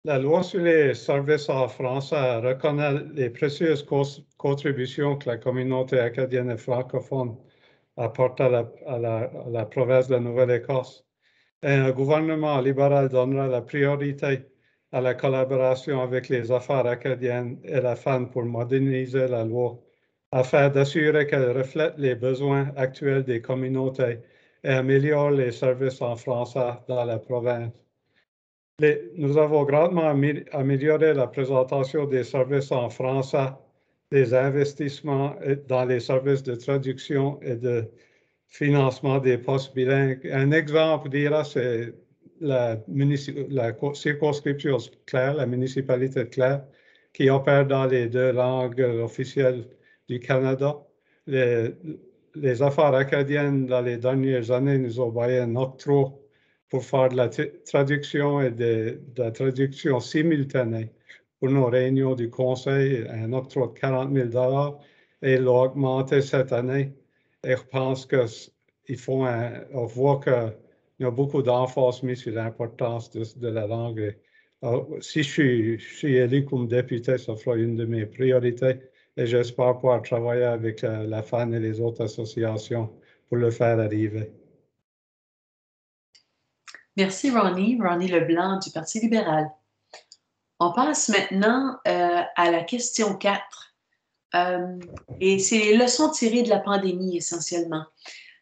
La loi sur les services en français reconnaît les précieuses contributions que la communauté acadienne et francophone apporte à la province de la Nouvelle-Écosse. Et un gouvernement libéral donnera la priorité à la collaboration avec les affaires acadiennes et la FAN pour moderniser la loi, afin d'assurer qu'elle reflète les besoins actuels des communautés et améliore les services en français dans la province. Nous avons grandement amélioré la présentation des services en français, des investissements dans les services de traduction et de financement des postes bilingues. Un exemple, c'est la circonscription Clare, la municipalité de Clare, qui opère dans les 2 langues officielles du Canada. Les affaires acadiennes, dans les dernières années, nous ont envoyé un octroi pour faire de la traduction et de la traduction simultanée pour nos réunions du Conseil, un octroi de 40 000 $ et il a augmenté cette année. Et je pense qu'on voit qu'il y a beaucoup d'emphase mise sur l'importance de la langue. Si je suis élu comme député, ça sera une de mes priorités et j'espère pouvoir travailler avec la FAN et les autres associations pour le faire arriver. Merci, Ronnie. Ronnie Leblanc du Parti libéral. On passe maintenant à la question 4. Et c'est les leçons tirées de la pandémie, essentiellement.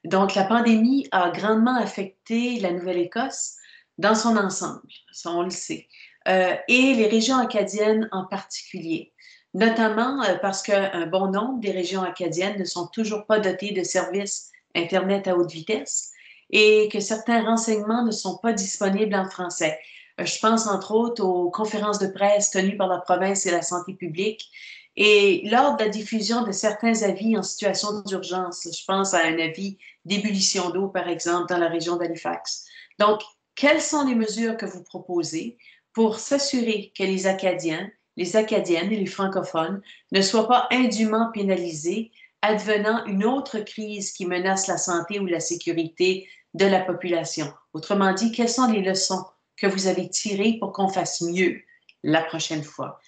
Donc, la pandémie a grandement affecté la Nouvelle-Écosse dans son ensemble, ça on le sait, et les régions acadiennes en particulier, notamment parce qu'un bon nombre des régions acadiennes ne sont toujours pas dotées de services Internet à haute vitesse et que certains renseignements ne sont pas disponibles en français. Je pense entre autres aux conférences de presse tenues par la province et la santé publique et lors de la diffusion de certains avis en situation d'urgence. Je pense à un avis d'ébullition d'eau, par exemple, dans la région d'Halifax. Donc, quelles sont les mesures que vous proposez pour s'assurer que les Acadiens, les Acadiennes et les francophones ne soient pas indûment pénalisés advenant une autre crise qui menace la santé ou la sécurité de la population? Autrement dit, quelles sont les leçons que vous avez tirées pour qu'on fasse mieux la prochaine fois?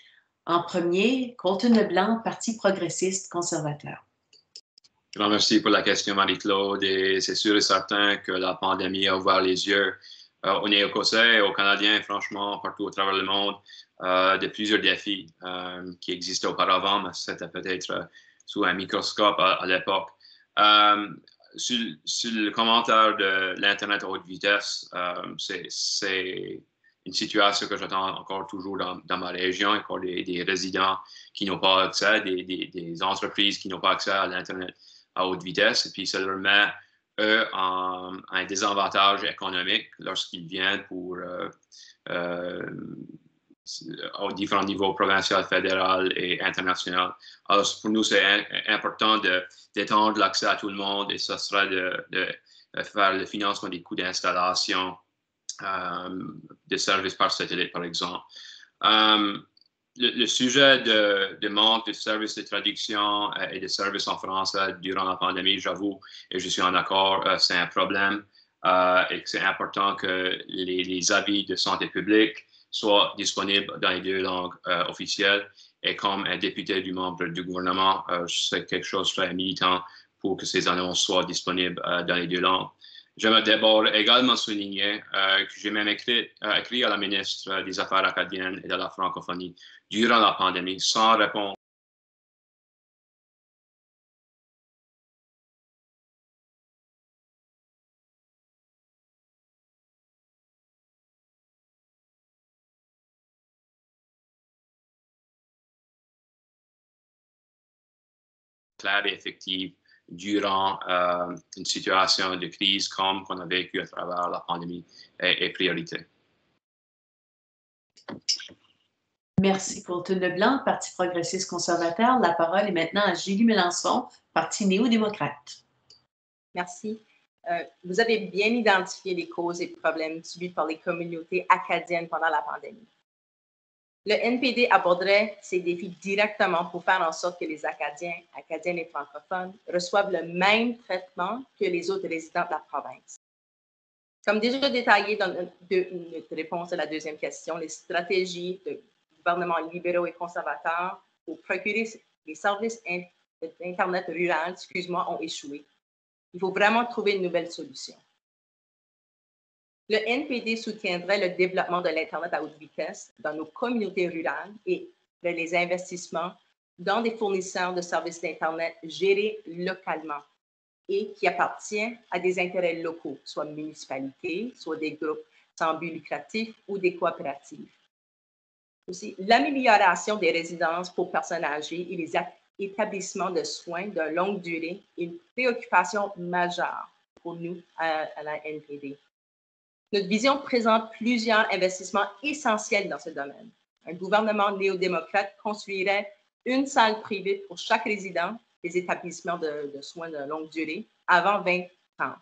En premier, Colton Leblanc, Parti progressiste conservateur. Grand merci pour la question, Marie-Claude. Et c'est sûr et certain que la pandémie a ouvert les yeux aux Néo-Écossais et aux Canadiens, franchement, partout au travers le monde, de plusieurs défis qui existaient auparavant, mais c'était peut-être sous un microscope à l'époque. Sur le commentaire de l'Internet à haute vitesse, c'est une situation que j'attends encore toujours dans ma région, encore des résidents qui n'ont pas accès, des entreprises qui n'ont pas accès à l'Internet à haute vitesse, et puis ça leur met, eux, un désavantage économique lorsqu'ils viennent pour aux différents niveaux provincial, fédéral et international. Alors, pour nous, c'est important d'étendre l'accès à tout le monde et ce sera de faire le financement des coûts d'installation de services par satellite, par exemple. Le sujet de manque de services de traduction et de services en français durant la pandémie, j'avoue, et je suis en accord, c'est un problème et que c'est important que les avis de santé publique soient disponibles dans les deux langues officielles. Et comme un député du membre du gouvernement, c'est quelque chose de très militant pour que ces annonces soient disponibles dans les deux langues. J'aimerais d'abord également souligner que j'ai même écrit à la ministre des Affaires acadiennes et de la francophonie durant la pandémie sans réponse. Claire et effective durant une situation de crise comme qu'on a vécu à travers la pandémie est priorité. Merci, Colton Leblanc, Parti progressiste conservateur. La parole est maintenant à Julie Mélenchon, Parti néo-démocrate. Merci. Vous avez bien identifié les causes et problèmes subis par les communautés acadiennes pendant la pandémie. Le NPD aborderait ces défis directement pour faire en sorte que les Acadiens, Acadiennes et francophones reçoivent le même traitement que les autres résidents de la province. Comme déjà détaillé dans notre réponse à la deuxième question, les stratégies de gouvernements libéraux et conservateurs pour procurer les services d'Internet rural, ont échoué. Il faut vraiment trouver une nouvelle solution. Le NPD soutiendrait le développement de l'Internet à haute vitesse dans nos communautés rurales et les investissements dans des fournisseurs de services d'Internet gérés localement et qui appartiennent à des intérêts locaux, soit municipalités, soit des groupes sans but lucratif ou des coopératives. Aussi, l'amélioration des résidences pour personnes âgées et les établissements de soins de longue durée est une préoccupation majeure pour nous à la NPD. Notre vision présente plusieurs investissements essentiels dans ce domaine. Un gouvernement néo-démocrate construirait une salle privée pour chaque résident des établissements de soins de longue durée avant 2030.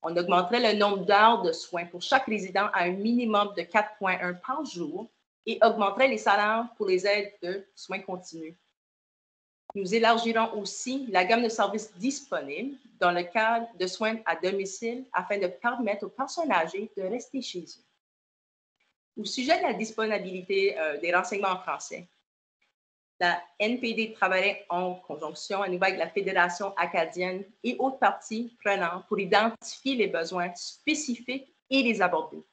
On augmenterait le nombre d'heures de soins pour chaque résident à un minimum de 4,1 par jour et augmenterait les salaires pour les aides de soins continus. Nous élargirons aussi la gamme de services disponibles dans le cadre de soins à domicile afin de permettre aux personnes âgées de rester chez eux. Au sujet de la disponibilité des renseignements en français, la NPD travaillerait en conjonction à nouveau avec la Fédération acadienne et autres parties prenantes pour identifier les besoins spécifiques et les aborder.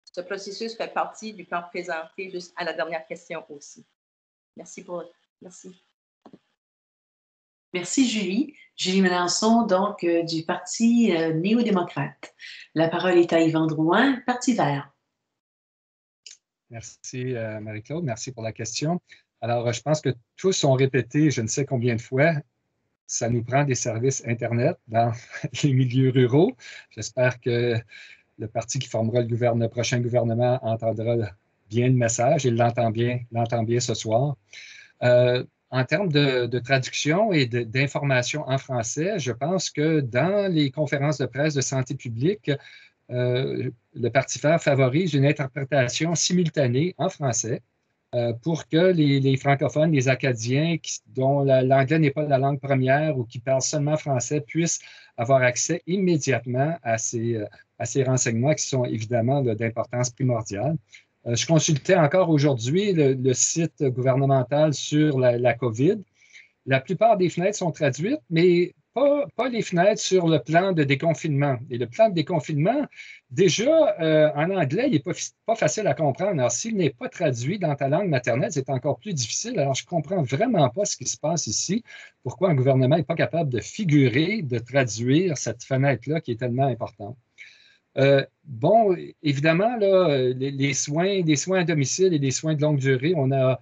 Ce processus fait partie du plan présenté juste à la dernière question aussi. Merci. Merci, Julie. Julie Mélenchon, donc, du Parti néo-démocrate. La parole est à Yvan Drouin, Parti vert. Merci, Marie-Claude. Merci pour la question. Alors, je pense que tous ont répété, je ne sais combien de fois, ça nous prend des services Internet dans les milieux ruraux. J'espère que le parti qui formera le prochain gouvernement entendra bien le message et l'entend bien ce soir. En termes de traduction et d'information en français, je pense que dans les conférences de presse de santé publique, le Parti vert favorise une interprétation simultanée en français pour que les francophones, les Acadiens dont l'anglais n'est pas la langue première ou qui parlent seulement français puissent avoir accès immédiatement à ces renseignements qui sont évidemment d'importance primordiale. Je consultais encore aujourd'hui le site gouvernemental sur la COVID. La plupart des fenêtres sont traduites, mais pas les fenêtres sur le plan de déconfinement. Et le plan de déconfinement, déjà, en anglais, il n'est pas facile à comprendre. Alors, s'il n'est pas traduit dans ta langue maternelle, c'est encore plus difficile. Alors, je ne comprends vraiment pas ce qui se passe ici. Pourquoi un gouvernement n'est pas capable de figurer, de traduire cette fenêtre-là qui est tellement importante. Bon, évidemment, là, les soins à domicile et les soins de longue durée, on a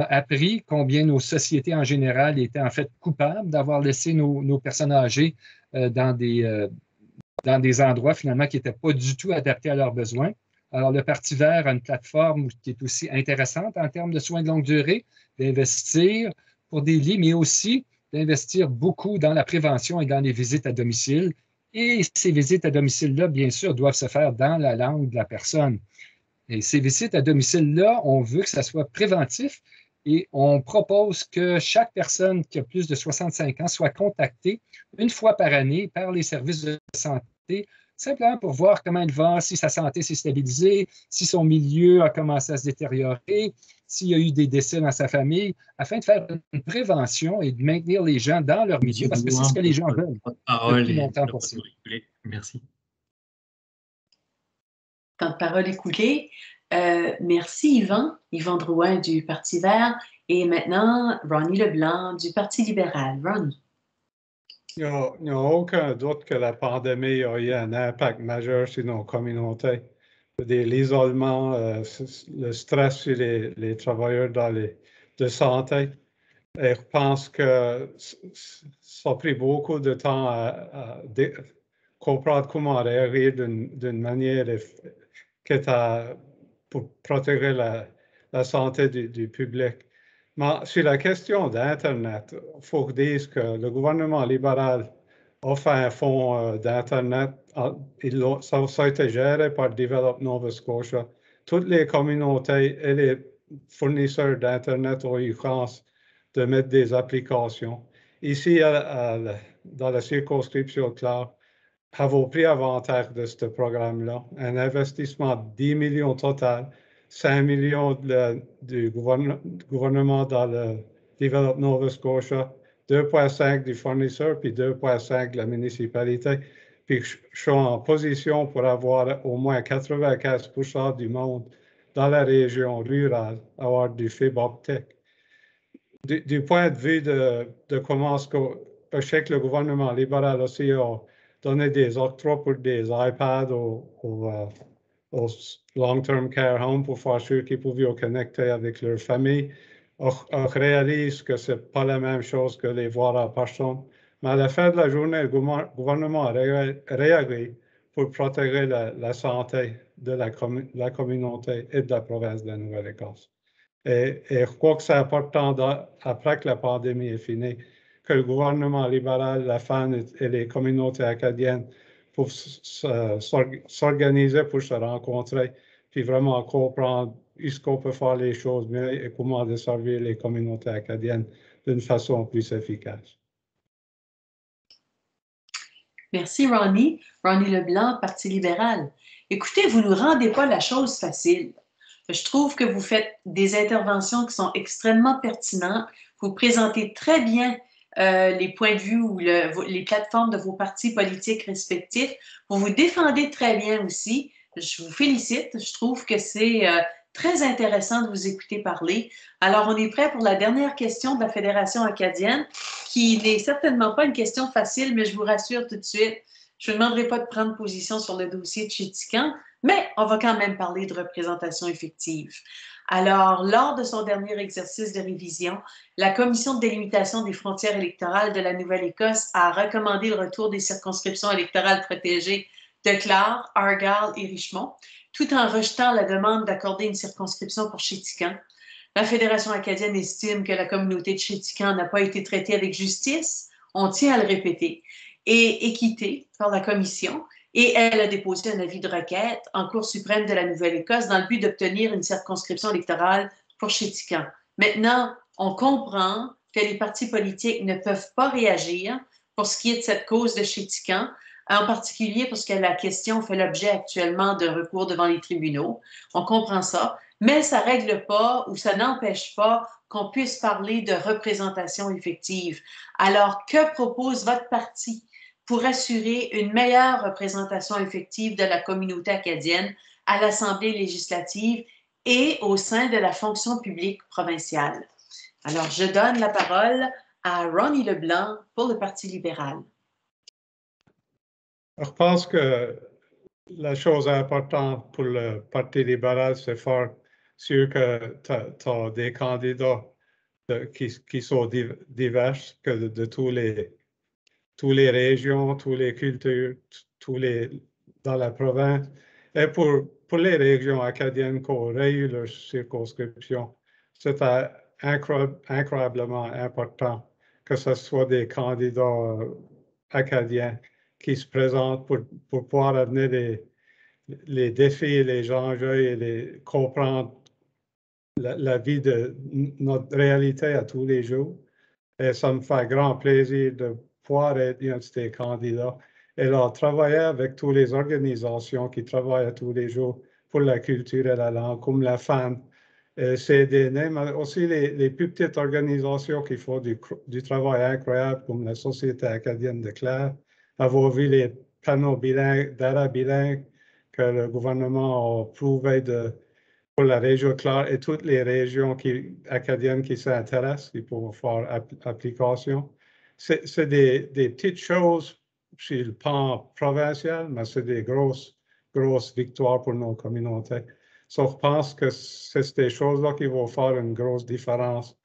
appris combien nos sociétés en général étaient en fait coupables d'avoir laissé nos personnes âgées dans des endroits finalement qui n'étaient pas du tout adaptés à leurs besoins. Alors, le Parti vert a une plateforme qui est aussi intéressante en termes de soins de longue durée, d'investir pour des lits, mais aussi d'investir beaucoup dans la prévention et dans les visites à domicile. Et ces visites à domicile-là, bien sûr, doivent se faire dans la langue de la personne. Et ces visites à domicile-là, on veut que ça soit préventif et on propose que chaque personne qui a plus de 65 ans soit contactée une fois par année par les services de santé, simplement pour voir comment elle va, si sa santé s'est stabilisée, si son milieu a commencé à se détériorer, s'il y a eu des décès dans sa famille, afin de faire une prévention et de maintenir les gens dans leur milieu, parce que c'est ce que les gens veulent depuis longtemps possible. Merci. Temps de parole écoulé. Merci Yvan Drouin du Parti vert et maintenant Ronnie Leblanc du Parti libéral. Ronnie. Il n'y a aucun doute que la pandémie a eu un impact majeur sur nos communautés. L'isolement, le stress sur les travailleurs de santé. Et je pense que ça a pris beaucoup de temps à comprendre comment réagir d'une manière pour protéger la santé du public. Mais sur la question d'Internet, il faut dire que le gouvernement libéral a fait un fonds d'Internet. Ça a été géré par Develop Nova Scotia. Toutes les communautés et les fournisseurs d'Internet ont eu chance de mettre des applications. Ici, dans la circonscription Clark, avons pris avantage de ce programme-là. Un investissement de 10 millions total, 5 millions du gouvernement dans le Develop Nova Scotia, 2,5 du fournisseur, puis 2,5 de la municipalité. Puis je suis en position pour avoir au moins 95% du monde dans la région rurale, avoir du fibre optique. Du point de vue de comment je sais que le gouvernement libéral aussi a donné des octrois pour des iPads au long-term care home pour faire sûr qu'ils pouvaient connecter avec leur famille. On réalise que ce n'est pas la même chose que les voir en personne. Mais à la fin de la journée, le gouvernement a réagi pour protéger la santé de la communauté et de la province de la Nouvelle-Écosse. Et je crois que c'est important, après que la pandémie est finie, que le gouvernement libéral, la FAN et les communautés acadiennes pour s'organiser pour se rencontrer, puis vraiment comprendre est-ce qu'on peut faire les choses mieux et comment desservir les communautés acadiennes d'une façon plus efficace. Merci, Ronnie. Ronnie Leblanc, Parti libéral. Écoutez, vous ne nous rendez pas la chose facile. Je trouve que vous faites des interventions qui sont extrêmement pertinentes. Vous présentez très bien les points de vue ou les plateformes de vos partis politiques respectifs. Vous vous défendez très bien aussi. Je vous félicite. Je trouve que c'est très intéressant de vous écouter parler. Alors, on est prêt pour la dernière question de la Fédération acadienne, qui n'est certainement pas une question facile, mais je vous rassure tout de suite, je ne vous demanderai pas de prendre position sur le dossier de Chéticamp, mais on va quand même parler de représentation effective. Alors, lors de son dernier exercice de révision, la Commission de délimitation des frontières électorales de la Nouvelle-Écosse a recommandé le retour des circonscriptions électorales protégées de Clare, Argyll et Richmond, tout en rejetant la demande d'accorder une circonscription pour Chéticamp. La Fédération acadienne estime que la communauté de Chéticamp n'a pas été traitée avec justice, on tient à le répéter, et équité par la Commission, et elle a déposé un avis de requête en Cour suprême de la Nouvelle-Écosse dans le but d'obtenir une circonscription électorale pour Chéticamp. Maintenant, on comprend que les partis politiques ne peuvent pas réagir pour ce qui est de cette cause de Chéticamp, en particulier parce que la question fait l'objet actuellement de recours devant les tribunaux. On comprend ça, mais ça ne règle pas ou ça n'empêche pas qu'on puisse parler de représentation effective. Alors, que propose votre parti pour assurer une meilleure représentation effective de la communauté acadienne à l'Assemblée législative et au sein de la fonction publique provinciale? Alors, je donne la parole à Ronnie Leblanc pour le Parti libéral. Je pense que la chose importante pour le Parti libéral, c'est faire sûr que tu as des candidats qui sont divers, que de toutes les régions, toutes les cultures, dans la province. Et pour les régions acadiennes qui auraient eu leur circonscription, c'est incroyablement important que ce soit des candidats acadiens qui se présentent pour pouvoir amener les défis, les enjeux et comprendre la vie de notre réalité à tous les jours. Et ça me fait grand plaisir de pouvoir être un de ces candidats et là, travailler avec toutes les organisations qui travaillent tous les jours pour la culture et la langue, comme la FAN, CDN, mais aussi les plus petites organisations qui font du travail incroyable, comme la Société acadienne de Clare, avoir vu les panneaux d'arabe bilingue que le gouvernement a prouvé pour la région Clare et toutes les régions acadiennes qui s'intéressent, qui pourront faire application. C'est des petites choses sur le plan provincial, mais c'est des grosses victoires pour nos communautés. So, je pense que c'est ces choses-là qui vont faire une grosse différence.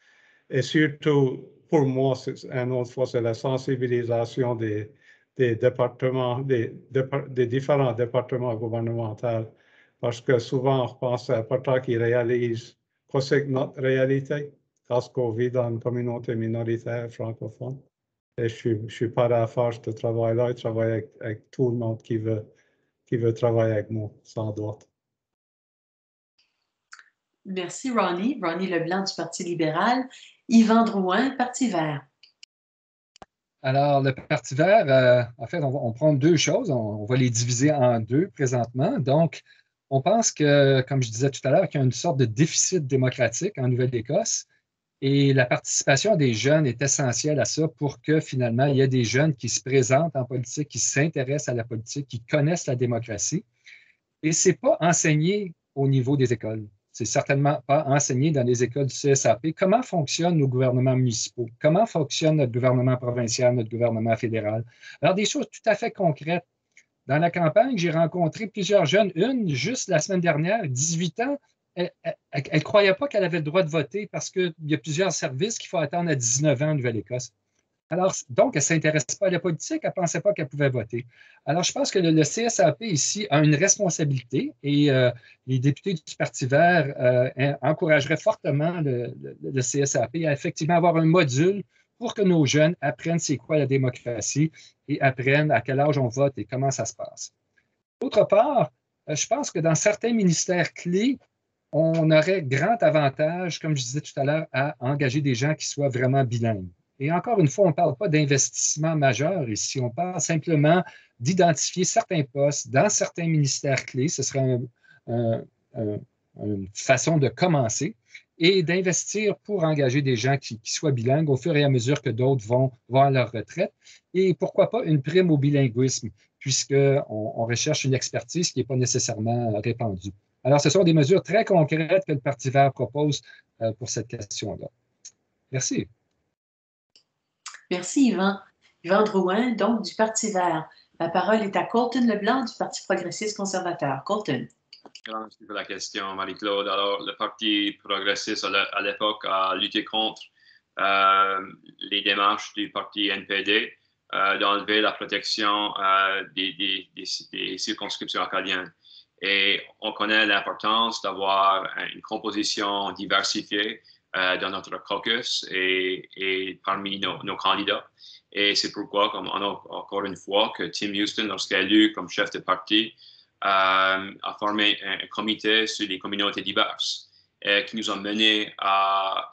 Et surtout, pour moi, une autre fois, c'est la sensibilisation des départements, des différents départements gouvernementaux. Parce que souvent, on pense à important qu'ils réalisent quoi c'est notre réalité, parce qu'on vit dans une communauté minoritaire francophone. Et je suis pas à faire ce travail-là et travailler avec tout le monde qui veut travailler avec moi, sans doute. Merci, Ronnie. Ronnie Leblanc du Parti libéral. Yvan Drouin, Parti vert. Alors, le Parti vert, en fait, on prend deux choses. On va les diviser en deux présentement. Donc, on pense que, comme je disais tout à l'heure, qu'il y a une sorte de déficit démocratique en Nouvelle-Écosse. Et la participation des jeunes est essentielle à ça pour que finalement, il y ait des jeunes qui se présentent en politique, qui s'intéressent à la politique, qui connaissent la démocratie. Et ce n'est pas enseigné au niveau des écoles. C'est certainement pas enseigné dans les écoles du CSAP. Comment fonctionnent nos gouvernements municipaux? Comment fonctionne notre gouvernement provincial, notre gouvernement fédéral? Alors, des choses tout à fait concrètes. Dans la campagne, j'ai rencontré plusieurs jeunes. Une, juste la semaine dernière, 18 ans, elle ne croyait pas qu'elle avait le droit de voter parce qu'il y a plusieurs services qu'il faut attendre à 19 ans en Nouvelle-Écosse. Alors, donc, elle ne s'intéresse pas à la politique, elle ne pensait pas qu'elle pouvait voter. Alors, je pense que le CSAP ici a une responsabilité et les députés du Parti vert encourageraient fortement le CSAP à effectivement avoir un module pour que nos jeunes apprennent c'est quoi la démocratie et apprennent à quel âge on vote et comment ça se passe. D'autre part, je pense que dans certains ministères clés, on aurait grand avantage, comme je disais tout à l'heure, à engager des gens qui soient vraiment bilingues. Et encore une fois, on ne parle pas d'investissement majeur ici, on parle simplement d'identifier certains postes dans certains ministères clés, ce serait une façon de commencer, et d'investir pour engager des gens qui soient bilingues au fur et à mesure que d'autres vont à leur retraite. Et pourquoi pas une prime au bilinguisme, puisqu'on recherche une expertise qui n'est pas nécessairement répandue. Alors, ce sont des mesures très concrètes que le Parti vert propose pour cette question-là. Merci. Merci, Yvan. Yvan Drouin, donc du Parti vert. La parole est à Colton Leblanc du Parti progressiste conservateur. Colton. Merci pour la question, Marie-Claude. Alors, le Parti progressiste à l'époque a lutté contre les démarches du Parti NPD d'enlever la protection des circonscriptions acadiennes. Et on connaît l'importance d'avoir une composition diversifiée dans notre caucus et parmi nos candidats. Et c'est pourquoi, comme encore une fois, que Tim Houston, lorsqu'élu comme chef de parti, a formé un comité sur les communautés diverses qui nous a mené à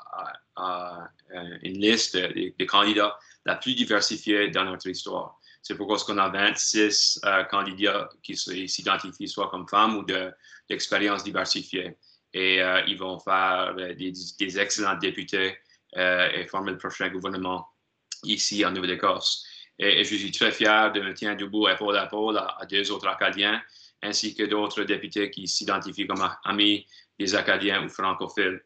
une liste des candidats la plus diversifiée dans notre histoire. C'est pourquoi on a 26 candidats qui s'identifient soit comme femmes ou d'expériences diversifiées. Et ils vont faire des excellents députés et former le prochain gouvernement ici en Nouvelle-Écosse. Et je suis très fier de me tenir debout épaule à épaule à deux autres Acadiens, ainsi que d'autres députés qui s'identifient comme amis des Acadiens ou francophiles.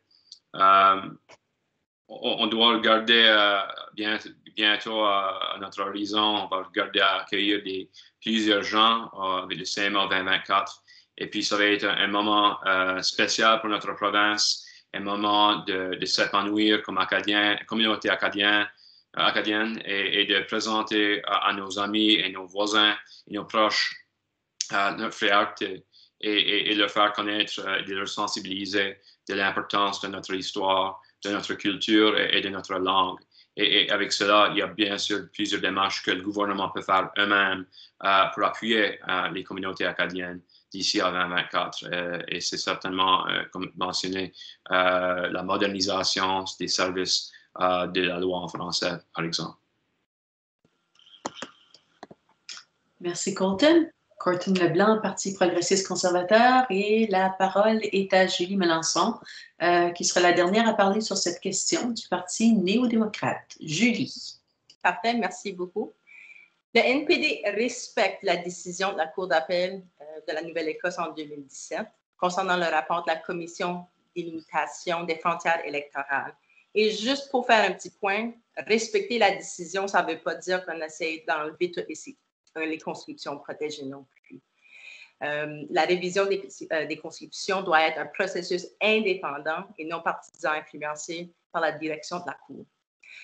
On doit regarder bientôt à notre horizon, on va regarder à accueillir plusieurs gens avec le CMA 2024. Et puis, ça va être un moment spécial pour notre province, un moment de s'épanouir comme Acadiens, communauté acadienne et de présenter à nos amis et nos voisins et nos proches notre fierté et leur faire connaître, de leur sensibiliser de l'importance de notre histoire, de notre culture et de notre langue. Et avec cela, il y a bien sûr plusieurs démarches que le gouvernement peut faire eux-mêmes pour appuyer les communautés acadiennes d'ici à 2024. Et c'est certainement, comme mentionné, la modernisation des services de la loi en français, par exemple. Merci, Colton. Colton Leblanc, Parti progressiste conservateur, et la parole est à Julie Melançon, qui sera la dernière à parler sur cette question du Parti néo-démocrate. Julie. Parfait, merci beaucoup. Le NPD respecte la décision de la Cour d'appel de la Nouvelle-Écosse en 2017 concernant le rapport de la Commission délimitation des frontières électorales. Et juste pour faire un petit point, respecter la décision, ça ne veut pas dire qu'on essaie d'enlever toutes les conscriptions protégées non plus. La révision des conscriptions doit être un processus indépendant et non partisan influencé par la direction de la Cour.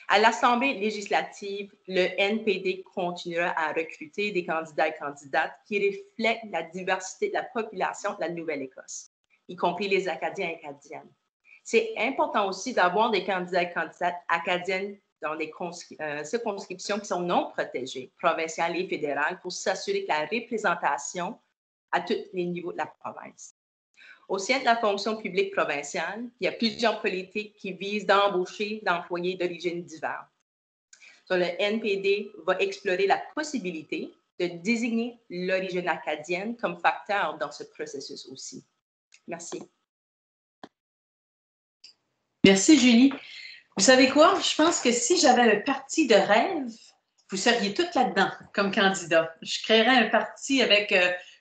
À l'Assemblée législative, le NPD continuera à recruter des candidats et candidates qui reflètent la diversité de la population de la Nouvelle-Écosse, y compris les Acadiens et Acadiennes. C'est important aussi d'avoir des candidats et candidates acadiennes dans des circonscriptions qui sont non protégées, provinciales et fédérales, pour s'assurer que la représentation à tous les niveaux de la province. Au sein de la fonction publique provinciale, il y a plusieurs politiques qui visent d'embaucher d'employés d'origine diverses. Donc, le NPD va explorer la possibilité de désigner l'origine acadienne comme facteur dans ce processus aussi. Merci. Merci, Julie. Vous savez quoi? Je pense que si j'avais un parti de rêve, vous seriez toutes là-dedans comme candidat. Je créerais un parti avec...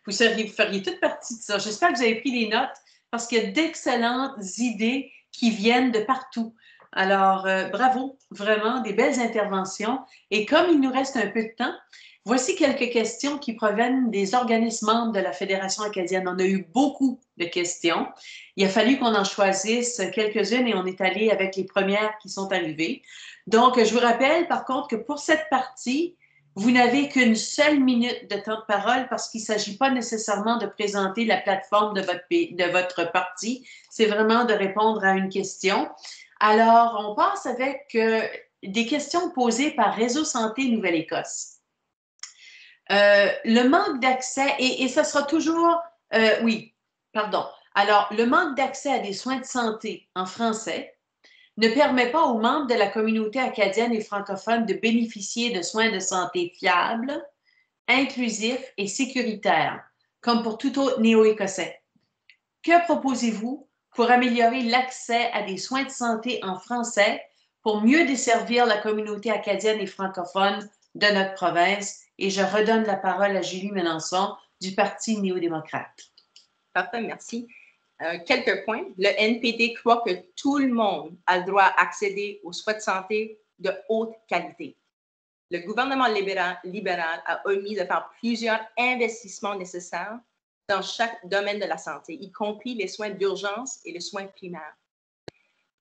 vous feriez toute partie de ça. J'espère que vous avez pris des notes parce qu'il y a d'excellentes idées qui viennent de partout. Alors, bravo, vraiment, des belles interventions. Et comme il nous reste un peu de temps, voici quelques questions qui proviennent des organismes membres de la Fédération acadienne. On a eu beaucoup de questions. Il a fallu qu'on en choisisse quelques-unes et on est allé avec les premières qui sont arrivées. Donc, je vous rappelle, par contre, que pour cette partie, vous n'avez qu'une seule minute de temps de parole parce qu'il ne s'agit pas nécessairement de présenter la plateforme de votre parti. C'est vraiment de répondre à une question. Alors, on passe avec des questions posées par Réseau Santé Nouvelle-Écosse. Le manque d'accès, et ça sera toujours... Alors, le manque d'accès à des soins de santé en français ne permet pas aux membres de la communauté acadienne et francophone de bénéficier de soins de santé fiables, inclusifs et sécuritaires, comme pour tout autre néo-écossais. Que proposez-vous pour améliorer l'accès à des soins de santé en français pour mieux desservir la communauté acadienne et francophone de notre province? Et je redonne la parole à Julie Melançon du Parti néo-démocrate. Parfait, merci. Quelques points. Le NPD croit que tout le monde a le droit à accéder aux soins de santé de haute qualité. Le gouvernement libéral a omis de faire plusieurs investissements nécessaires dans chaque domaine de la santé, y compris les soins d'urgence et les soins primaires.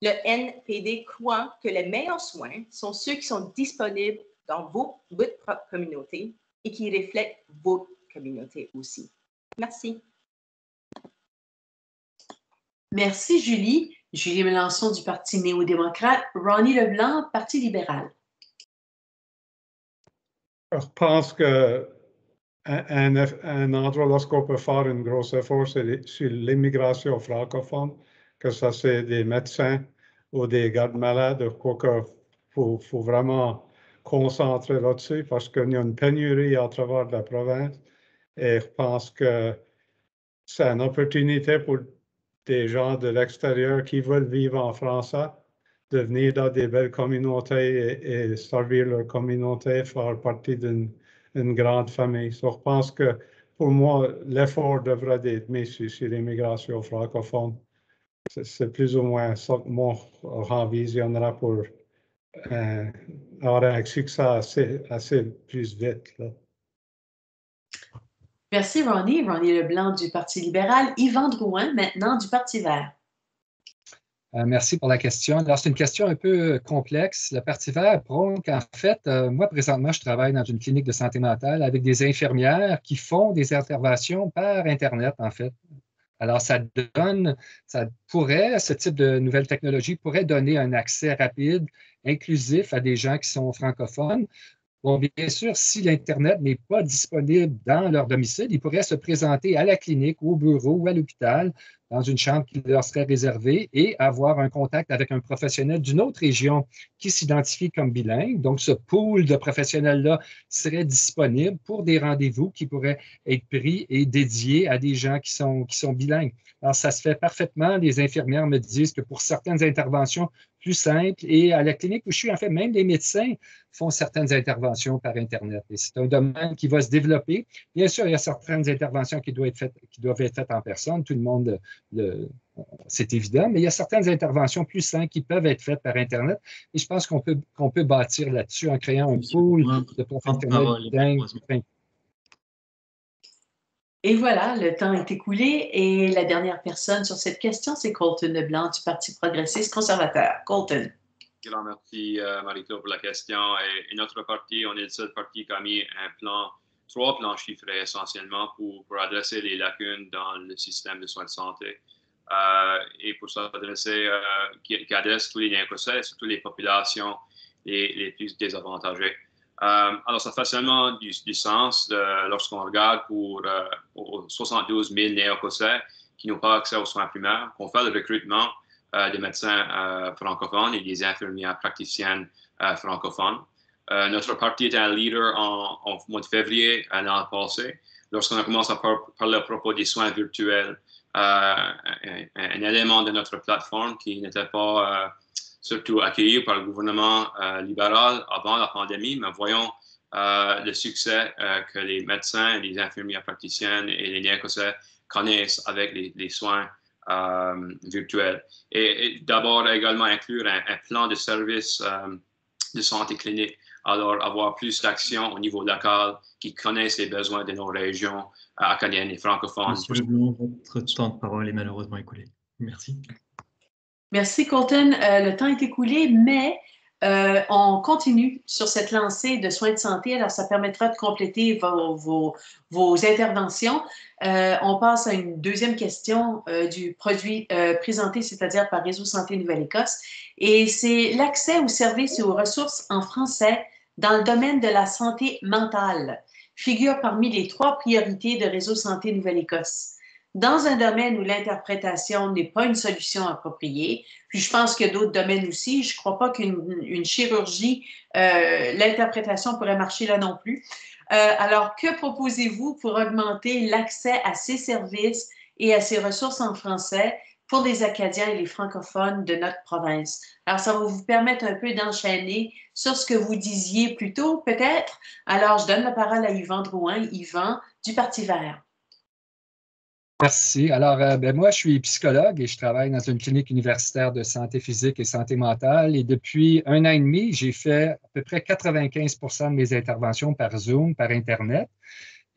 Le NPD croit que les meilleurs soins sont ceux qui sont disponibles dans votre propre communauté et qui reflètent votre communauté aussi. Merci. Merci, Julie. Julie Mélenchon du Parti néo-démocrate, Ronnie Leblanc, Parti libéral. Je pense qu'un endroit lorsqu'on peut faire un gros effort, c'est sur l'immigration francophone, que ça c'est des médecins ou des gardes-malades, quoi qu'il faut vraiment concentrer là-dessus parce qu'il y a une pénurie à travers la province. Et je pense que c'est une opportunité pour des gens de l'extérieur qui veulent vivre en France, de venir dans des belles communautés et servir leur communauté, faire partie d'une grande famille. Donc, je pense que pour moi, l'effort devrait être mis sur l'immigration francophone. C'est plus ou moins ça que moi, envisionnera pour avoir un succès assez plus vite. Là. Merci, Ronnie. Ronnie Leblanc du Parti libéral. Yvan Drouin, maintenant, du Parti vert. Merci pour la question. Alors, c'est une question un peu complexe. Le Parti vert prône qu'en fait, moi, présentement, je travaille dans une clinique de santé mentale avec des infirmières qui font des interventions par Internet, en fait. Alors, ce type de nouvelle technologie pourrait donner un accès rapide, inclusif à des gens qui sont francophones. Bon, bien sûr, si l'Internet n'est pas disponible dans leur domicile, ils pourraient se présenter à la clinique, au bureau ou à l'hôpital, dans une chambre qui leur serait réservée et avoir un contact avec un professionnel d'une autre région qui s'identifie comme bilingue. Donc, ce pool de professionnels-là serait disponible pour des rendez-vous qui pourraient être pris et dédiés à des gens qui sont bilingues. Alors, ça se fait parfaitement. Les infirmières me disent que pour certaines interventions plus simples, et à la clinique où je suis, en fait, même les médecins font certaines interventions par Internet. Et c'est un domaine qui va se développer. Bien sûr, il y a certaines interventions qui doivent être faites en personne. Tout le monde, c'est évident, mais il y a certaines interventions plus simples qui peuvent être faites par Internet. Et je pense qu'on peut bâtir là-dessus en créant un pool de professionnels dingues. Et voilà, le temps est écoulé et la dernière personne sur cette question, c'est Colton Leblanc du Parti progressiste conservateur. Colton. Grand merci, Marie-Claude, pour la question. Et notre parti, on est le seul parti qui a mis trois plans chiffrés essentiellement pour adresser les lacunes dans le système de soins de santé. Et pour s'adresser, qui adresse tous les Néo-Écossais, surtout les populations les plus désavantagées. Alors, ça fait seulement du sens lorsqu'on regarde pour 72 000 Néo-Écossais qui n'ont pas accès aux soins primaires, qu'on fait le recrutement des médecins francophones et des infirmières praticiennes francophones. Notre parti était un leader en mois de février l'an passé, lorsqu'on a commencé à parler à propos des soins virtuels, un élément de notre plateforme qui n'était pas surtout accueilli par le gouvernement libéral avant la pandémie, mais voyons le succès que les médecins, les infirmières praticiennes et les Néo-Écossais connaissent avec les soins virtuels. Et d'abord également inclure un plan de service de santé clinique, alors avoir plus d'actions au niveau local qui connaissent les besoins de nos régions acadiennes et francophones. Monsieur Leblanc, votre temps de parole est malheureusement écoulé. Merci. Merci, Colton. Le temps est écoulé, mais on continue sur cette lancée de soins de santé. Alors, ça permettra de compléter vos interventions. On passe à une deuxième question du produit présenté, c'est-à-dire par Réseau Santé Nouvelle-Écosse. Et c'est l'accès aux services et aux ressources en français dans le domaine de la santé mentale. Figure parmi les 3 priorités de Réseau Santé Nouvelle-Écosse. Dans un domaine où l'interprétation n'est pas une solution appropriée, puis je pense qu'il y a d'autres domaines aussi, je ne crois pas qu'une chirurgie, l'interprétation pourrait marcher là non plus. Alors, que proposez-vous pour augmenter l'accès à ces services et à ces ressources en français pour les Acadiens et les francophones de notre province? Alors, ça va vous permettre un peu d'enchaîner sur ce que vous disiez plus tôt, peut-être. Alors, je donne la parole à Yvan Drouin, Yvan, du Parti vert. Merci. Alors, moi, je suis psychologue et je travaille dans une clinique universitaire de santé physique et santé mentale. Et depuis 1 an et demi, j'ai fait à peu près 95% de mes interventions par Zoom, par Internet.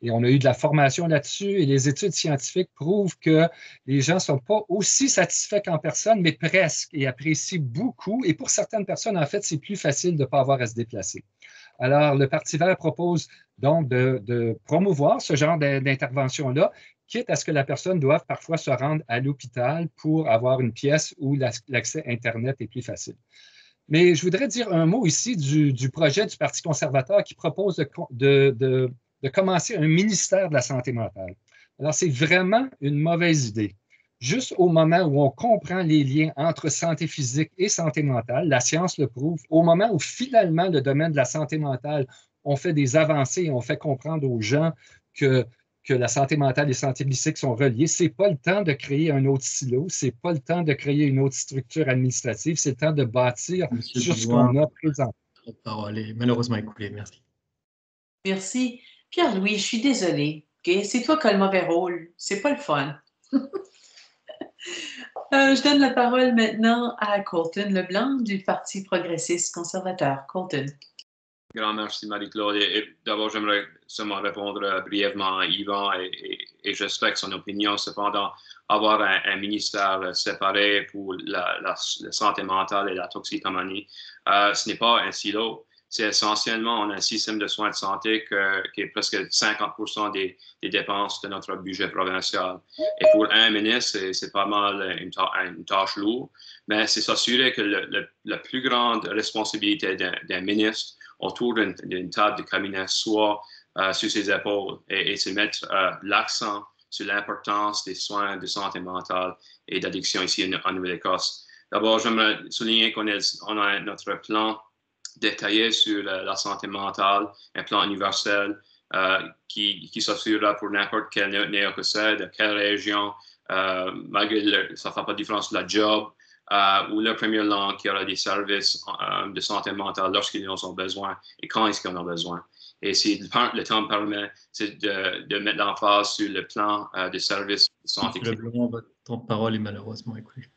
Et on a eu de la formation là-dessus et les études scientifiques prouvent que les gens ne sont pas aussi satisfaits qu'en personne, mais presque, et apprécient beaucoup. Et pour certaines personnes, en fait, c'est plus facile de ne pas avoir à se déplacer. Alors, le Parti vert propose donc de promouvoir ce genre d'intervention-là, quitte à ce que la personne doive parfois se rendre à l'hôpital pour avoir une pièce où l'accès Internet est plus facile. Mais je voudrais dire un mot ici du projet du Parti conservateur qui propose de commencer un ministère de la santé mentale. Alors, c'est vraiment une mauvaise idée. Juste au moment où on comprend les liens entre santé physique et santé mentale, la science le prouve, au moment où finalement le domaine de la santé mentale, on fait des avancées et on fait comprendre aux gens que la santé mentale et la santé physique sont reliées, ce n'est pas le temps de créer un autre silo, ce n'est pas le temps de créer une autre structure administrative, c'est le temps de bâtir sur ce qu'on a présent. La parole est malheureusement écoulée. Merci. Merci. Pierre-Louis, je suis désolée. Okay? C'est toi qui as le mauvais rôle. C'est pas le fun. Je donne la parole maintenant à Colton Leblanc du Parti progressiste conservateur. Colton. Grand merci, Marie-Claude. Et d'abord, j'aimerais seulement répondre brièvement à Yvan et je respecte son opinion. Cependant, avoir un ministère séparé pour la santé mentale et la toxicomanie, ce n'est pas un silo. C'est essentiellement, on a un système de soins de santé qui est presque 50% des dépenses de notre budget provincial. Et pour un ministre, c'est pas mal une tâche lourde, mais c'est s'assurer que la plus grande responsabilité d'un ministre autour d'une table de cabinet soit sur ses épaules et se mettre l'accent sur l'importance des soins de santé mentale et d'addiction ici en Nouvelle-Écosse. D'abord, j'aimerais souligner qu'on a notre plan détaillé sur la santé mentale, un plan universel qui s'assurera pour n'importe quel néo-écossais, de quelle région, malgré ça ne fait pas de différence la job, ou la première langue qui aura des services de santé mentale lorsqu'ils en ont besoin et quand est-ce qu'ils en ont besoin. Et si le temps me permet, c'est de mettre l'emphase sur le plan de services de santé. Monsieur Leblanc, votre temps de parole est malheureusement écoulé.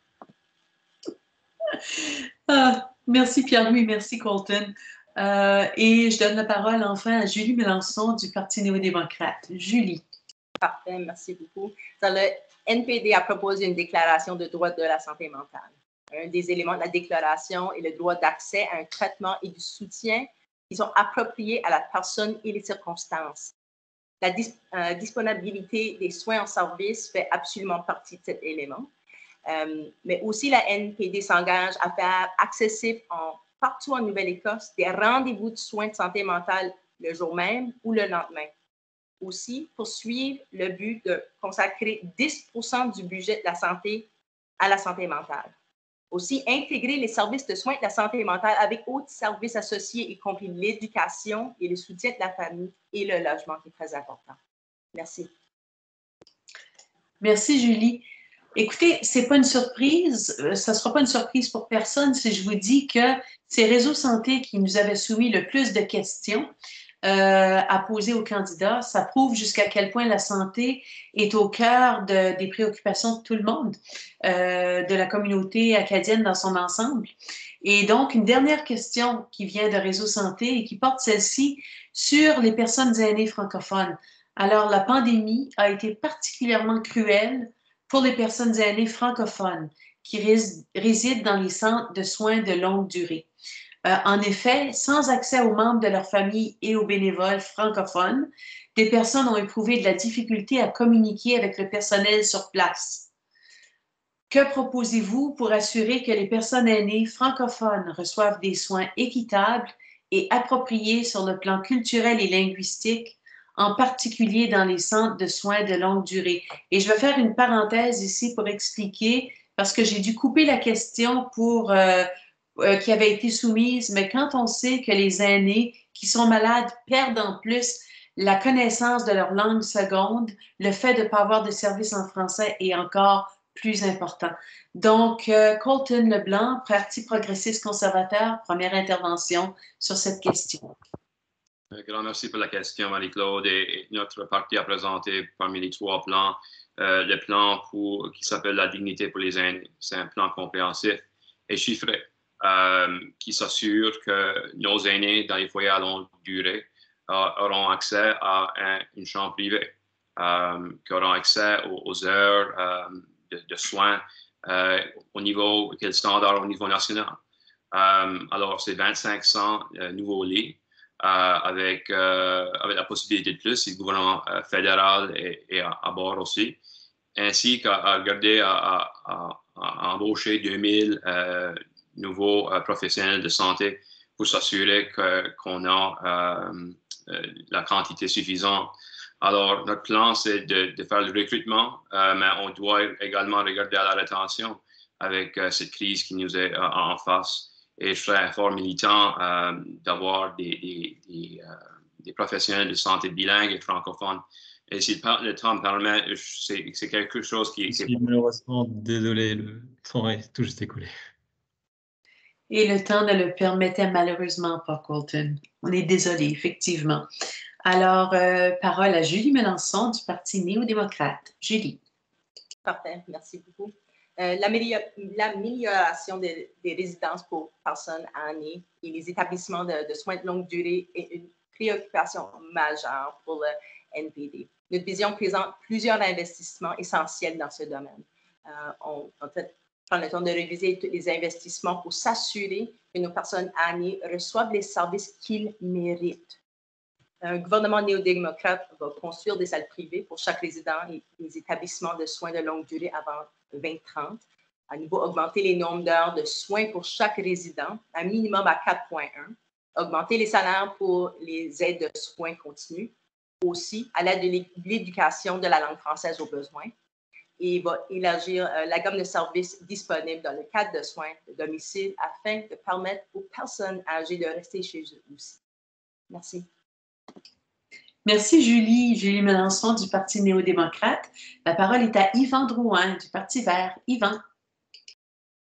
Merci Pierre-Louis, merci Colton. Et je donne la parole enfin à Julie Mélenchon du Parti néo-démocrate. Julie. Parfait, merci beaucoup. Le NPD a proposé une déclaration de droit de la santé mentale. Un des éléments de la déclaration est le droit d'accès à un traitement et du soutien qui sont appropriés à la personne et les circonstances. La disponibilité des soins en service fait absolument partie de cet élément. Mais aussi, la NPD s'engage à faire accessible partout en Nouvelle-Écosse des rendez-vous de soins de santé mentale le jour même ou le lendemain. Aussi, poursuivre le but de consacrer 10% du budget de la santé à la santé mentale. Aussi, intégrer les services de soins de la santé mentale avec autres services associés, y compris l'éducation et le soutien de la famille et le logement, qui est très important. Merci. Merci, Julie. Écoutez, c'est pas une surprise, ça ne sera pas une surprise pour personne si je vous dis que c'est Réseau Santé qui nous avait soumis le plus de questions à poser aux candidats. Ça prouve jusqu'à quel point la santé est au cœur des préoccupations de tout le monde, de la communauté acadienne dans son ensemble. Et donc, une dernière question qui vient de Réseau Santé et qui porte celle-ci sur les personnes aînées francophones. Alors, la pandémie a été particulièrement cruelle pour les personnes aînées francophones qui résident dans les centres de soins de longue durée. En effet, sans accès aux membres de leur famille et aux bénévoles francophones, des personnes ont éprouvé de la difficulté à communiquer avec le personnel sur place. Que proposez-vous pour assurer que les personnes aînées francophones reçoivent des soins équitables et appropriés sur le plan culturel et linguistique, en particulier dans les centres de soins de longue durée? Et je vais faire une parenthèse ici pour expliquer, parce que j'ai dû couper la question qui avait été soumise, mais quand on sait que les aînés qui sont malades perdent en plus la connaissance de leur langue seconde, le fait de ne pas avoir de service en français est encore plus important. Donc, Colton Leblanc, Parti progressiste conservateur, première intervention sur cette question. Un grand merci pour la question, Marie-Claude. Et notre parti a présenté parmi les 3 plans le plan qui s'appelle la dignité pour les aînés. C'est un plan compréhensif et chiffré qui s'assure que nos aînés dans les foyers à longue durée auront accès à une chambre privée, qui auront accès aux heures de soins au niveau, quel standard au niveau national. Alors, c'est 2500 nouveaux lits avec la possibilité de plus, si le gouvernement fédéral est à bord aussi, ainsi qu'à regarder à embaucher 2000 nouveaux professionnels de santé pour s'assurer qu'on a la quantité suffisante. Alors, notre plan, c'est de faire le recrutement, mais on doit également regarder à la rétention avec cette crise qui nous est en face. Et je serais fort militant d'avoir des professionnels de santé bilingues et francophones. Et si le temps me permet, c'est quelque chose qui est... Malheureusement, désolé, le temps est tout juste écoulé. Et le temps ne le permettait malheureusement pas, Colton. On est désolé, effectivement. Alors, parole à Julie Melançon du Parti néo-démocrate. Julie. Parfait, merci beaucoup. L'amélioration des résidences pour personnes âgées et les établissements de soins de longue durée est une préoccupation majeure pour le NPD. Notre vision présente plusieurs investissements essentiels dans ce domaine. On prend le temps de réviser tous les investissements pour s'assurer que nos personnes âgées reçoivent les services qu'ils méritent. Un gouvernement néo-démocrate va construire des salles privées pour chaque résident et des établissements de soins de longue durée avant 2030. À nouveau, augmenter les nombres d'heures de soins pour chaque résident, un minimum à 4,1. Augmenter les salaires pour les aides de soins continus, aussi à l'aide de l'éducation de la langue française aux besoins. Et va élargir la gamme de services disponibles dans le cadre de soins de domicile afin de permettre aux personnes âgées de rester chez eux aussi. Merci. Merci, Julie. Julie Melançon du Parti néo-démocrate. La parole est à Yvan Drouin du Parti vert. Yvan.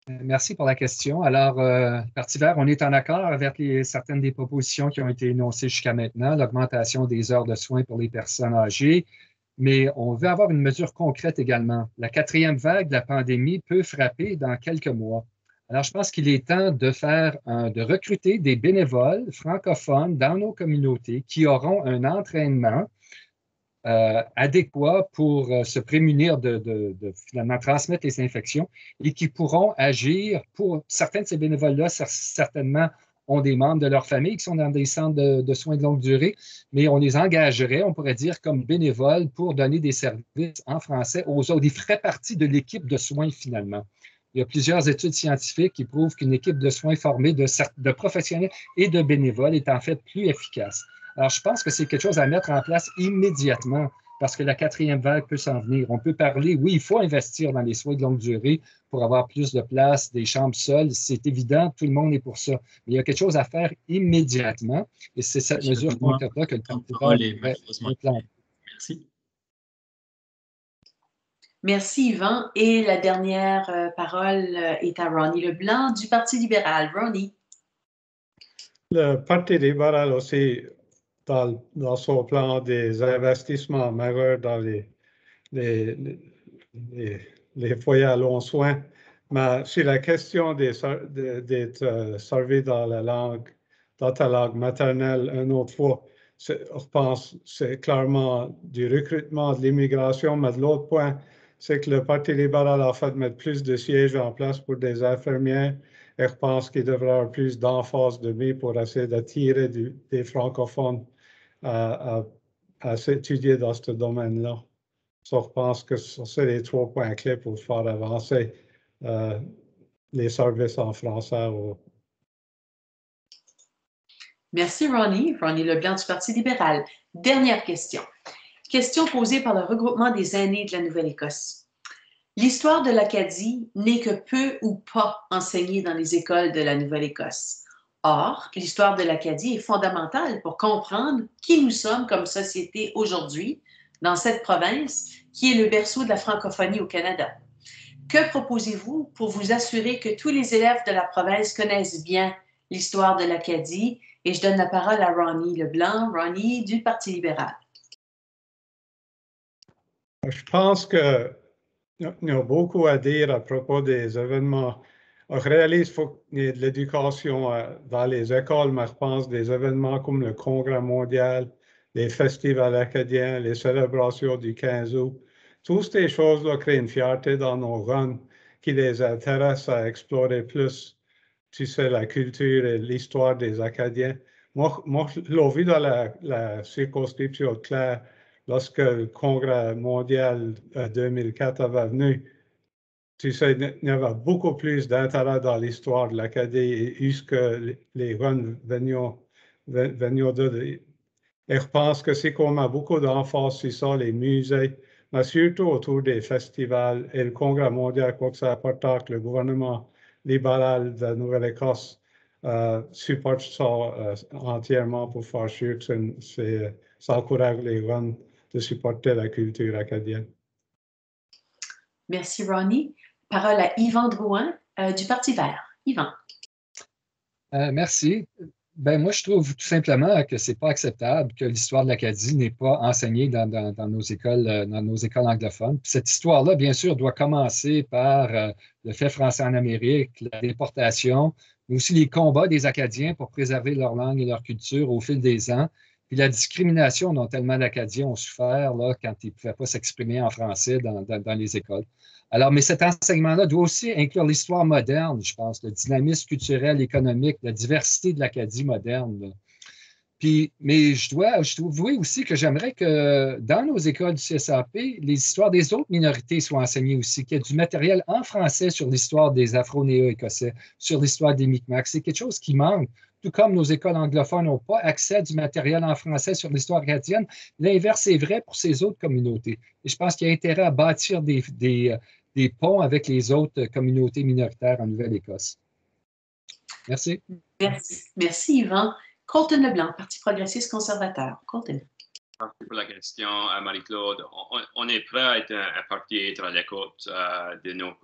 Merci pour la question. Alors, Parti vert, on est en accord avec certaines des propositions qui ont été énoncées jusqu'à maintenant, l'augmentation des heures de soins pour les personnes âgées, mais on veut avoir une mesure concrète également. La 4e vague de la pandémie peut frapper dans quelques mois. Alors, je pense qu'il est temps de recruter des bénévoles francophones dans nos communautés qui auront un entraînement adéquat pour se prémunir de finalement transmettre les infections et qui pourront agir pour certains de ces bénévoles-là, certainement ont des membres de leur famille qui sont dans des centres de soins de longue durée, mais on les engagerait, on pourrait dire, comme bénévoles pour donner des services en français aux autres. Ils feraient partie de l'équipe de soins finalement. Il y a plusieurs études scientifiques qui prouvent qu'une équipe de soins formée de professionnels et de bénévoles est en fait plus efficace. Alors, je pense que c'est quelque chose à mettre en place immédiatement parce que la 4e vague peut s'en venir. On peut parler, oui, il faut investir dans les soins de longue durée pour avoir plus de place, des chambres seules. C'est évident, tout le monde est pour ça. Mais il y a quelque chose à faire immédiatement et c'est cette mesure concrète-là que le candidat devrait implanter. Merci. Merci, Yvan. Et la dernière parole est à Ronnie Leblanc du Parti libéral. Ronnie. Le Parti libéral aussi, dans son plan des investissements majeurs dans les foyers à long soins, mais sur la question d'être servi dans ta langue maternelle une autre fois, je pense que c'est clairement du recrutement, de l'immigration, mais de l'autre point, c'est que le Parti libéral a fait mettre plus de sièges en place pour des infirmières et je pense qu'il devrait avoir plus d'emphase de mis pour essayer d'attirer des francophones à s'étudier dans ce domaine-là. Je pense que c'est les 3 points clés pour faire avancer les services en français. Merci, Ronnie. Ronnie Leblanc du Parti libéral. Dernière question. Question posée par le regroupement des aînés de la Nouvelle-Écosse. L'histoire de l'Acadie n'est que peu ou pas enseignée dans les écoles de la Nouvelle-Écosse. Or, l'histoire de l'Acadie est fondamentale pour comprendre qui nous sommes comme société aujourd'hui dans cette province qui est le berceau de la francophonie au Canada. Que proposez-vous pour vous assurer que tous les élèves de la province connaissent bien l'histoire de l'Acadie? Et je donne la parole à Ronnie Leblanc, Ronnie du Parti libéral. Je pense qu'il y a beaucoup à dire à propos des événements On réalise qu'il faut qu'il y ait de l'éducation dans les écoles, mais je pense des événements comme le Congrès mondial, les festivals acadiens, les célébrations du 15 août. Toutes ces choses-là créent une fierté dans nos jeunes qui les intéresse à explorer plus, tu sais, la culture et l'histoire des Acadiens. Moi je l'ai vu dans la circonscription de Clare, lorsque le Congrès mondial 2004 avait venu. Tu sais, il y avait beaucoup plus d'intérêt dans l'histoire de l'Acadie et ce que les jeunes venaient de. Et je pense que c'est qu'on a beaucoup d'emphase sur ça, les musées, mais surtout autour des festivals et le Congrès mondial, je crois que c'est important que le gouvernement libéral de la Nouvelle-Écosse supporte ça entièrement pour faire sûr que ça encourage les jeunes de supporter la culture acadienne. Merci, Ronnie. Parole à Yvan Drouin du Parti vert. Yvan. Merci. Ben, moi, je trouve tout simplement que ce n'est pas acceptable que l'histoire de l'Acadie n'est pas enseignée dans nos écoles anglophones. Puis cette histoire-là, bien sûr, doit commencer par le fait français en Amérique, la déportation, mais aussi les combats des Acadiens pour préserver leur langue et leur culture au fil des ans, puis la discrimination dont tellement d'Acadiens ont souffert là, quand ils ne pouvaient pas s'exprimer en français dans les écoles. Alors, mais cet enseignement-là doit aussi inclure l'histoire moderne, je pense, le dynamisme culturel, économique, la diversité de l'Acadie moderne. Là. Puis, mais je dois avouer aussi que j'aimerais que dans nos écoles du CSAP, les histoires des autres minorités soient enseignées aussi, qu'il y ait du matériel en français sur l'histoire des Afro-Néo-Écossais, sur l'histoire des Micmacs. C'est quelque chose qui manque. Tout comme nos écoles anglophones n'ont pas accès à du matériel en français sur l'histoire acadienne, l'inverse est vrai pour ces autres communautés. Et je pense qu'il y a intérêt à bâtir des ponts avec les autres communautés minoritaires en Nouvelle-Écosse. Merci. Merci, Yvan. Colton Leblanc, Parti progressiste conservateur. Colton. Merci pour la question, Marie-Claude. On est prêt à être un parti et être à l'écoute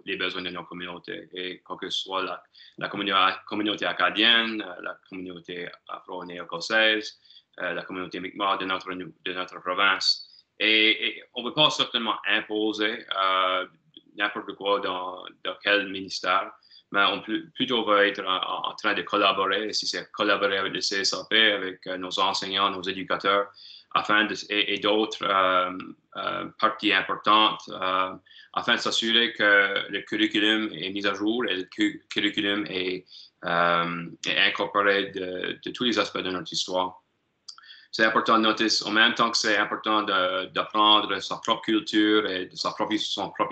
des besoins de nos communautés, et quoi que ce soit la communauté acadienne, la communauté afro-néo-écossaise, la communauté Mi'kmaq de notre province. Et on ne veut pas certainement imposer n'importe quoi dans quel ministère, mais on plutôt va être en train de collaborer, et si c'est collaborer avec le CSAP, avec nos enseignants, nos éducateurs, et d'autres parties importantes, afin de s'assurer que le curriculum est mis à jour et le curriculum est incorporé de tous les aspects de notre histoire. C'est important de noter, en même temps que c'est important d'apprendre sa propre culture et son propre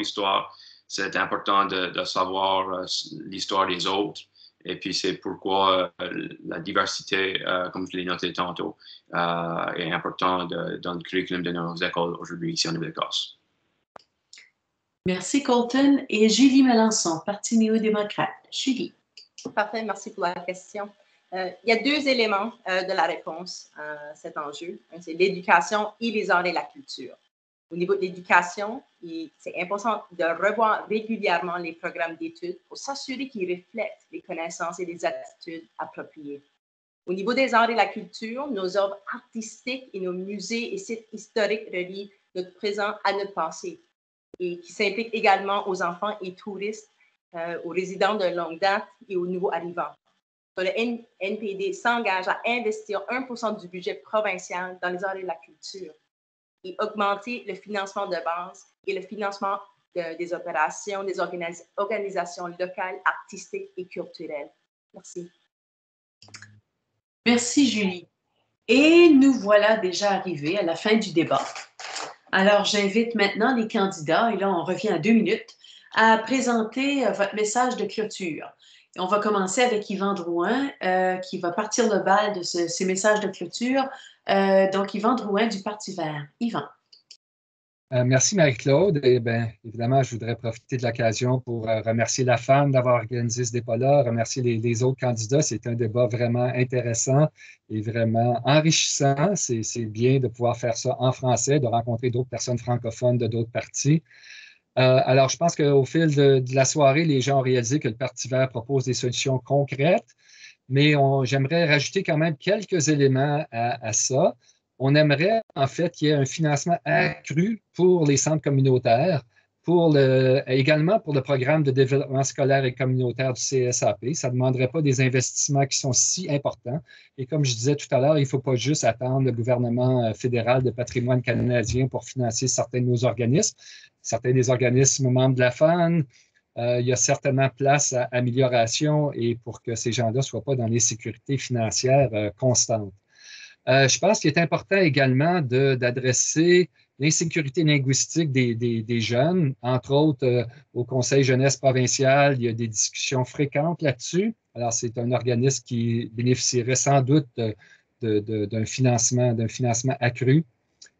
histoire, c'est important de savoir l'histoire des autres. Et puis, c'est pourquoi la diversité, comme je l'ai noté tantôt, est importante dans le curriculum de nos écoles aujourd'hui ici en Nouvelle-Écosse. Merci, Colton. Et Julie Melançon, Parti néo-démocrate. Julie. Parfait, merci pour la question. Il y a deux éléments de la réponse à cet enjeu. C'est l'éducation et les arts et la culture. Au niveau de l'éducation, c'est important de revoir régulièrement les programmes d'études pour s'assurer qu'ils reflètent les connaissances et les attitudes appropriées. Au niveau des arts et la culture, nos œuvres artistiques et nos musées et sites historiques relient notre présent à notre passé et qui s'impliquent également aux enfants et touristes, aux résidents de longue date et aux nouveaux arrivants. Le NPD s'engage à investir 1% du budget provincial dans les arts et la culture et augmenter le financement de base et le financement des opérations, des organisations locales, artistiques et culturelles. Merci. Merci, Julie. Et nous voilà déjà arrivés à la fin du débat. Alors, j'invite maintenant les candidats, et là, on revient à 2 minutes, à présenter votre message de clôture. Et on va commencer avec Yvan Drouin, qui va partir le bal de ces messages de clôture. Donc, Yvan Drouin du Parti vert. Yvan. Merci Marie-Claude. Et bien, évidemment, je voudrais profiter de l'occasion pour remercier la FAN d'avoir organisé ce débat-là, remercier les autres candidats. C'est un débat vraiment intéressant et vraiment enrichissant. C'est bien de pouvoir faire ça en français, de rencontrer d'autres personnes francophones de d'autres partis. Alors, je pense qu'au fil de la soirée, les gens ont réalisé que le Parti vert propose des solutions concrètes, mais j'aimerais rajouter quand même quelques éléments à ça. On aimerait en fait qu'il y ait un financement accru pour les centres communautaires Également pour le programme de développement scolaire et communautaire du CSAP. Ça ne demanderait pas des investissements qui sont si importants. Et comme je disais tout à l'heure, il ne faut pas juste attendre le gouvernement fédéral de patrimoine canadien pour financer certains de nos organismes. Certains des organismes membres de la FAN, il y a certainement place à amélioration et pour que ces gens-là ne soient pas dans l'insécurité financière constante. Je pense qu'il est important également d'adresser l'insécurité linguistique des jeunes. Entre autres, au Conseil jeunesse provincial, il y a des discussions fréquentes là-dessus. Alors, c'est un organisme qui bénéficierait sans doute d'un financement accru.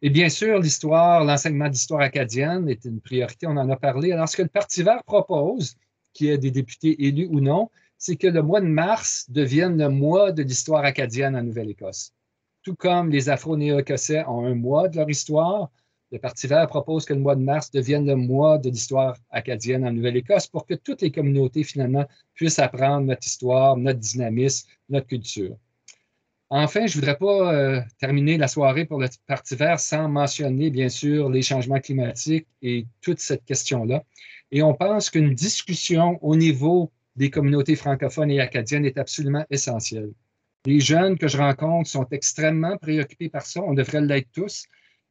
Et bien sûr, l'enseignement d'histoire acadienne est une priorité, on en a parlé. Alors, ce que le Parti vert propose, qu'il y ait des députés élus ou non, c'est que le mois de mars devienne le mois de l'histoire acadienne en Nouvelle-Écosse. Tout comme les Afro-Néo-Écossais ont un mois de leur histoire, le Parti vert propose que le mois de mars devienne le mois de l'histoire acadienne en Nouvelle-Écosse pour que toutes les communautés, finalement, puissent apprendre notre histoire, notre dynamisme, notre culture. Enfin, je ne voudrais pas terminer la soirée pour le Parti vert sans mentionner, bien sûr, les changements climatiques et toute cette question-là. Et on pense qu'une discussion au niveau des communautés francophones et acadiennes est absolument essentielle. Les jeunes que je rencontre sont extrêmement préoccupés par ça. On devrait l'être tous.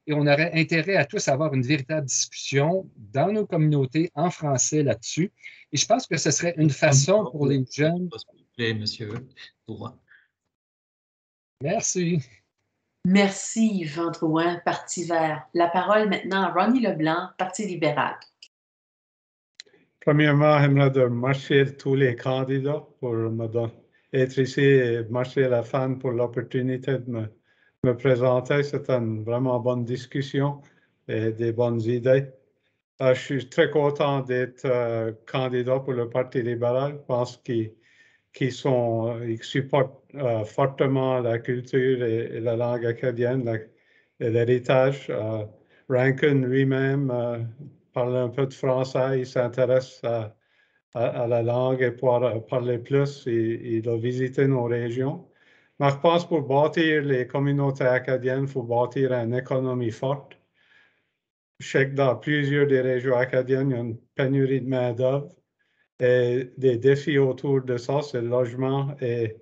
Et on aurait intérêt à tous avoir une véritable discussion dans nos communautés en français là-dessus. Et je pense que ce serait une façon pour les jeunes. S'il vous plaît, monsieur Drouin. Merci. Merci, Yvan Drouin, Parti vert. La parole maintenant à Ronnie Leblanc, Parti libéral. Premièrement, j'aimerais remercier tous les candidats pour être ici et remercier la FAN pour l'opportunité de me présenter. C'était une vraiment bonne discussion et des bonnes idées. Je suis très content d'être candidat pour le Parti libéral. Je pense qu'ils supportent fortement la culture et la langue acadienne et l'héritage. Rankin lui-même parle un peu de français, il s'intéresse à la langue et pour parler plus, il a visité nos régions. Mais je pense que pour bâtir les communautés acadiennes, il faut bâtir une économie forte. Je sais que dans plusieurs des régions acadiennes, il y a une pénurie de main-d'œuvre. Et des défis autour de ça, c'est le logement et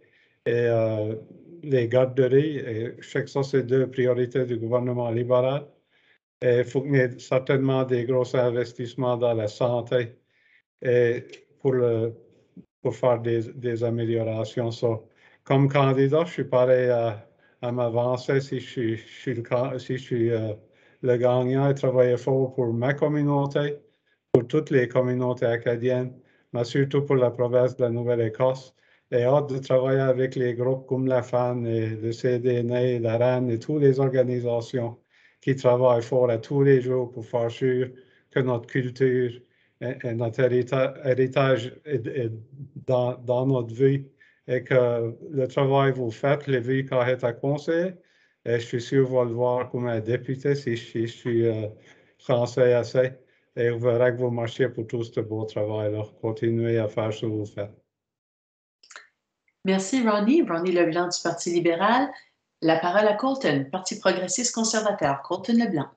les garderies. Et je sais que ça, c'est deux priorités du gouvernement libéral. Et il faut qu'il y ait certainement des gros investissements dans la santé et pour faire des améliorations. So, comme candidat, je suis prêt à m'avancer si je suis le gagnant et travailler fort pour ma communauté, pour toutes les communautés acadiennes, mais surtout pour la province de la Nouvelle-Écosse. Et hâte de travailler avec les groupes comme la FAN et le CDN, la RAN et toutes les organisations qui travaillent fort à tous les jours pour faire sûr que notre culture et notre héritage est dans notre vie et que le travail que vous faites, les vies qu'on est à conseiller, et je suis sûr que vous allez le voir comme un député si je suis français assez. Et vous verrez que vous marchez pour tout ce beau travail-là. Continuez à faire ce que vous faites. Merci, Ronnie. Ronnie Leblanc du Parti libéral. La parole à Colton, Parti progressiste conservateur. Colton Leblanc.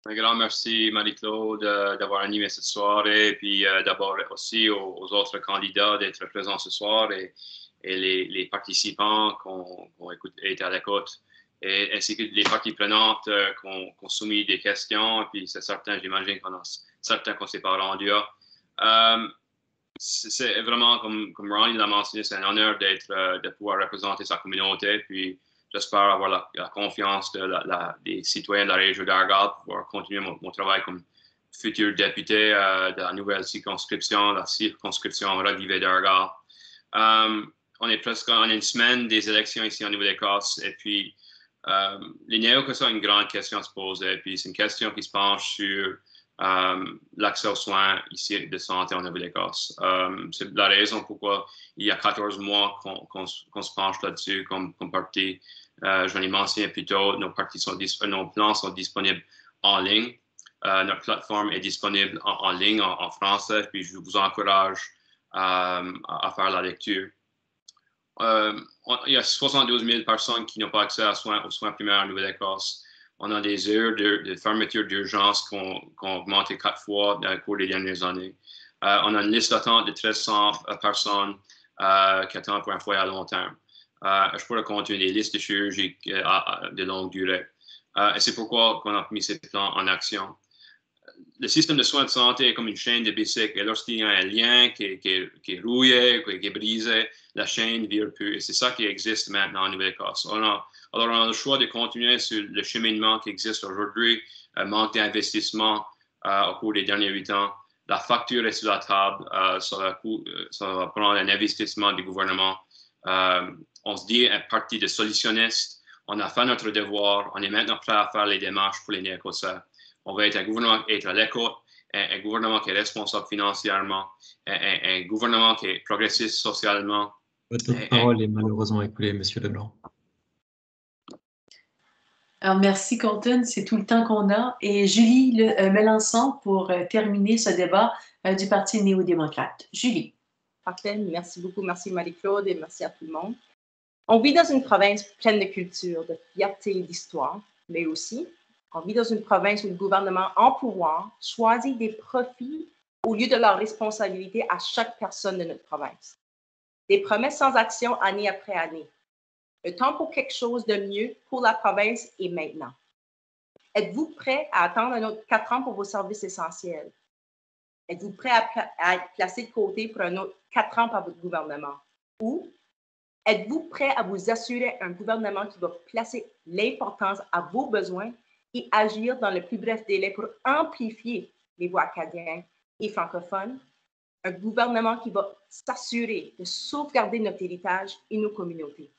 Un grand merci, Marie-Claude, d'avoir animé cette soirée, puis d'abord aussi aux autres candidats d'être présents ce soir et les participants qui ont été à l'écoute, ainsi que les parties prenantes qui ont soumis des questions, et puis c'est certain, j'imagine qu'on ne s'est pas rendu à. C'est vraiment, comme Ronnie l'a mentionné, c'est un honneur de pouvoir représenter sa communauté, puis j'espère avoir la confiance des citoyens de la région d'Argyle pour pouvoir continuer mon travail comme futur député de la nouvelle circonscription, la circonscription Rugby d'Argyle. On est presque en une semaine des élections ici en Nouvelle-Écosse, et puis les néo-écossais ont une grande question à se poser, et puis c'est une question qui se penche sur l'accès aux soins ici de santé en Nouvelle-Écosse. C'est la raison pourquoi il y a 14 mois qu'on se penche là-dessus comme parti. J'en ai mentionné plus tôt, nos plans sont disponibles en ligne. Notre plateforme est disponible en ligne en français, puis je vous encourage à faire la lecture. Il y a 72 000 personnes qui n'ont pas accès aux soins primaires en Nouvelle-Écosse. On a des heures de fermeture d'urgence qui ont augmenté 4 fois dans le cours des dernières années. On a une liste d'attente de 1300 personnes qui attendent pour un foyer à long terme. Je pourrais compter des listes de chirurgie de longue durée. Et c'est pourquoi on a mis ces plans en action. Le système de soins de santé est comme une chaîne de bicycle. Et lorsqu'il y a un lien qui est rouillé, qui est brisé, la chaîne ne vire plus. Et c'est ça qui existe maintenant en Nouvelle-Écosse. Alors, on a le choix de continuer sur le cheminement qui existe aujourd'hui, manque d'investissement au cours des derniers 8 ans. La facture est sur la table, ça va prendre un investissement du gouvernement. On se dit un parti de solutionnistes. On a fait notre devoir. On est maintenant prêt à faire les démarches pour les Néo-Écossais. On va être un gouvernement qui est à l'écoute, un gouvernement qui est responsable financièrement, un gouvernement qui est progressiste socialement. Votre parole est malheureusement écoulée, Monsieur Leblanc. Alors, merci, Colton. C'est tout le temps qu'on a. Et Julie Melançon pour terminer ce débat du Parti néo-démocrate. Julie. Parfait. Merci beaucoup. Merci, Marie-Claude, et merci à tout le monde. On vit dans une province pleine de culture, de fierté et d'histoire, mais aussi, on vit dans une province où le gouvernement en pouvoir choisit des profits au lieu de leur responsabilité à chaque personne de notre province. Des promesses sans action année après année. Le temps pour quelque chose de mieux pour la province est maintenant. Êtes-vous prêt à attendre un autre 4 ans pour vos services essentiels? Êtes-vous prêt à être placé de côté pour un autre 4 ans par votre gouvernement? Ou êtes-vous prêt à vous assurer un gouvernement qui va placer l'importance à vos besoins et agir dans le plus bref délai pour amplifier les voix acadiennes et francophones? Un gouvernement qui va s'assurer de sauvegarder notre héritage et nos communautés.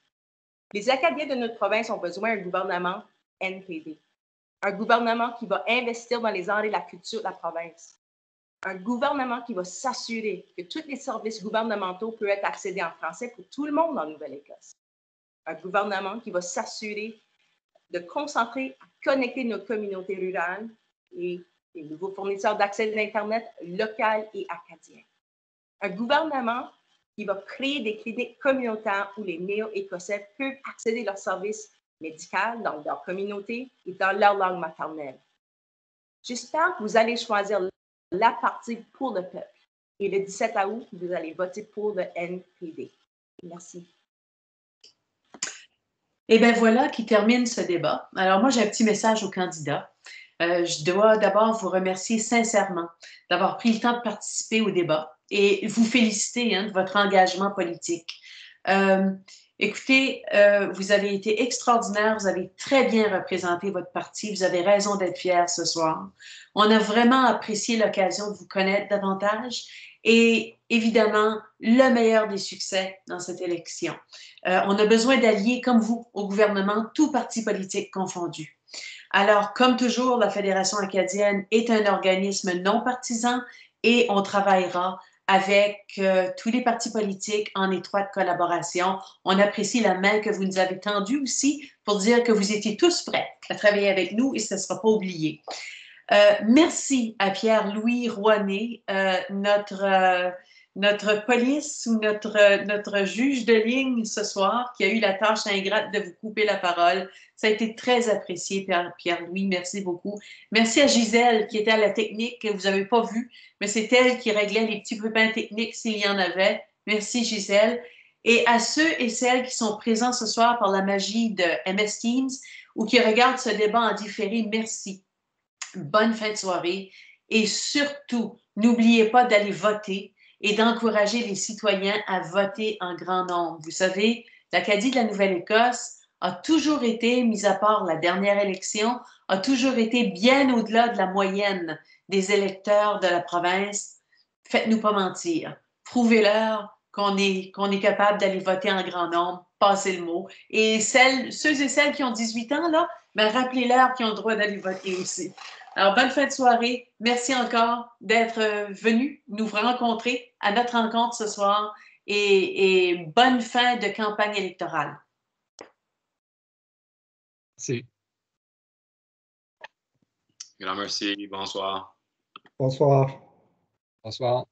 Les Acadiens de notre province ont besoin d'un gouvernement NPD. Un gouvernement qui va investir dans les arts et la culture de la province. Un gouvernement qui va s'assurer que tous les services gouvernementaux peuvent être accédés en français pour tout le monde en Nouvelle-Écosse. Un gouvernement qui va s'assurer de concentrer à connecter notre communauté rurale et les nouveaux fournisseurs d'accès d'Internet local et acadien. Un gouvernement qui va créer des cliniques communautaires où les Néo-Écossais peuvent accéder à leurs services médicaux dans leur communauté et dans leur langue maternelle. J'espère que vous allez choisir la partie pour le peuple. Et le 17 août, vous allez voter pour le NPD. Merci. Et bien voilà qui termine ce débat. Alors moi, j'ai un petit message aux candidats. Je dois d'abord vous remercier sincèrement d'avoir pris le temps de participer au débat et vous féliciter de votre engagement politique. Écoutez, vous avez été extraordinaire, vous avez très bien représenté votre parti, vous avez raison d'être fiers ce soir. On a vraiment apprécié l'occasion de vous connaître davantage et évidemment, le meilleur des succès dans cette élection. On a besoin d'alliés comme vous au gouvernement, tous partis politiques confondus. Alors, comme toujours, la Fédération acadienne est un organisme non partisan et on travaillera avec tous les partis politiques en étroite collaboration. On apprécie la main que vous nous avez tendue aussi pour dire que vous étiez tous prêts à travailler avec nous et ce ne sera pas oublié. Merci à Pierre-Louis Rouanet, notre police ou notre juge de ligne ce soir, qui a eu la tâche ingrate de vous couper la parole. Ça a été très apprécié, Pierre-Louis. Merci beaucoup. Merci à Gisèle, qui était à la technique, que vous n'avez pas vu, mais c'est elle qui réglait les petits pépins techniques s'il y en avait. Merci, Gisèle. Et à ceux et celles qui sont présents ce soir par la magie de MS Teams ou qui regardent ce débat en différé, merci. Bonne fin de soirée. Et surtout, n'oubliez pas d'aller voter et d'encourager les citoyens à voter en grand nombre. Vous savez, l'Acadie de la Nouvelle-Écosse a toujours été, mis à part la dernière élection, a toujours été bien au-delà de la moyenne des électeurs de la province. Faites-nous pas mentir. Prouvez-leur qu'on est capable d'aller voter en grand nombre. Passez le mot. Et ceux et celles qui ont 18 ans, là, ben, rappelez-leur qu'ils ont le droit d'aller voter aussi. Alors, bonne fin de soirée. Merci encore d'être venus nous rencontrer à notre rencontre ce soir et bonne fin de campagne électorale. Merci. Grand merci. Bonsoir. Bonsoir. Bonsoir.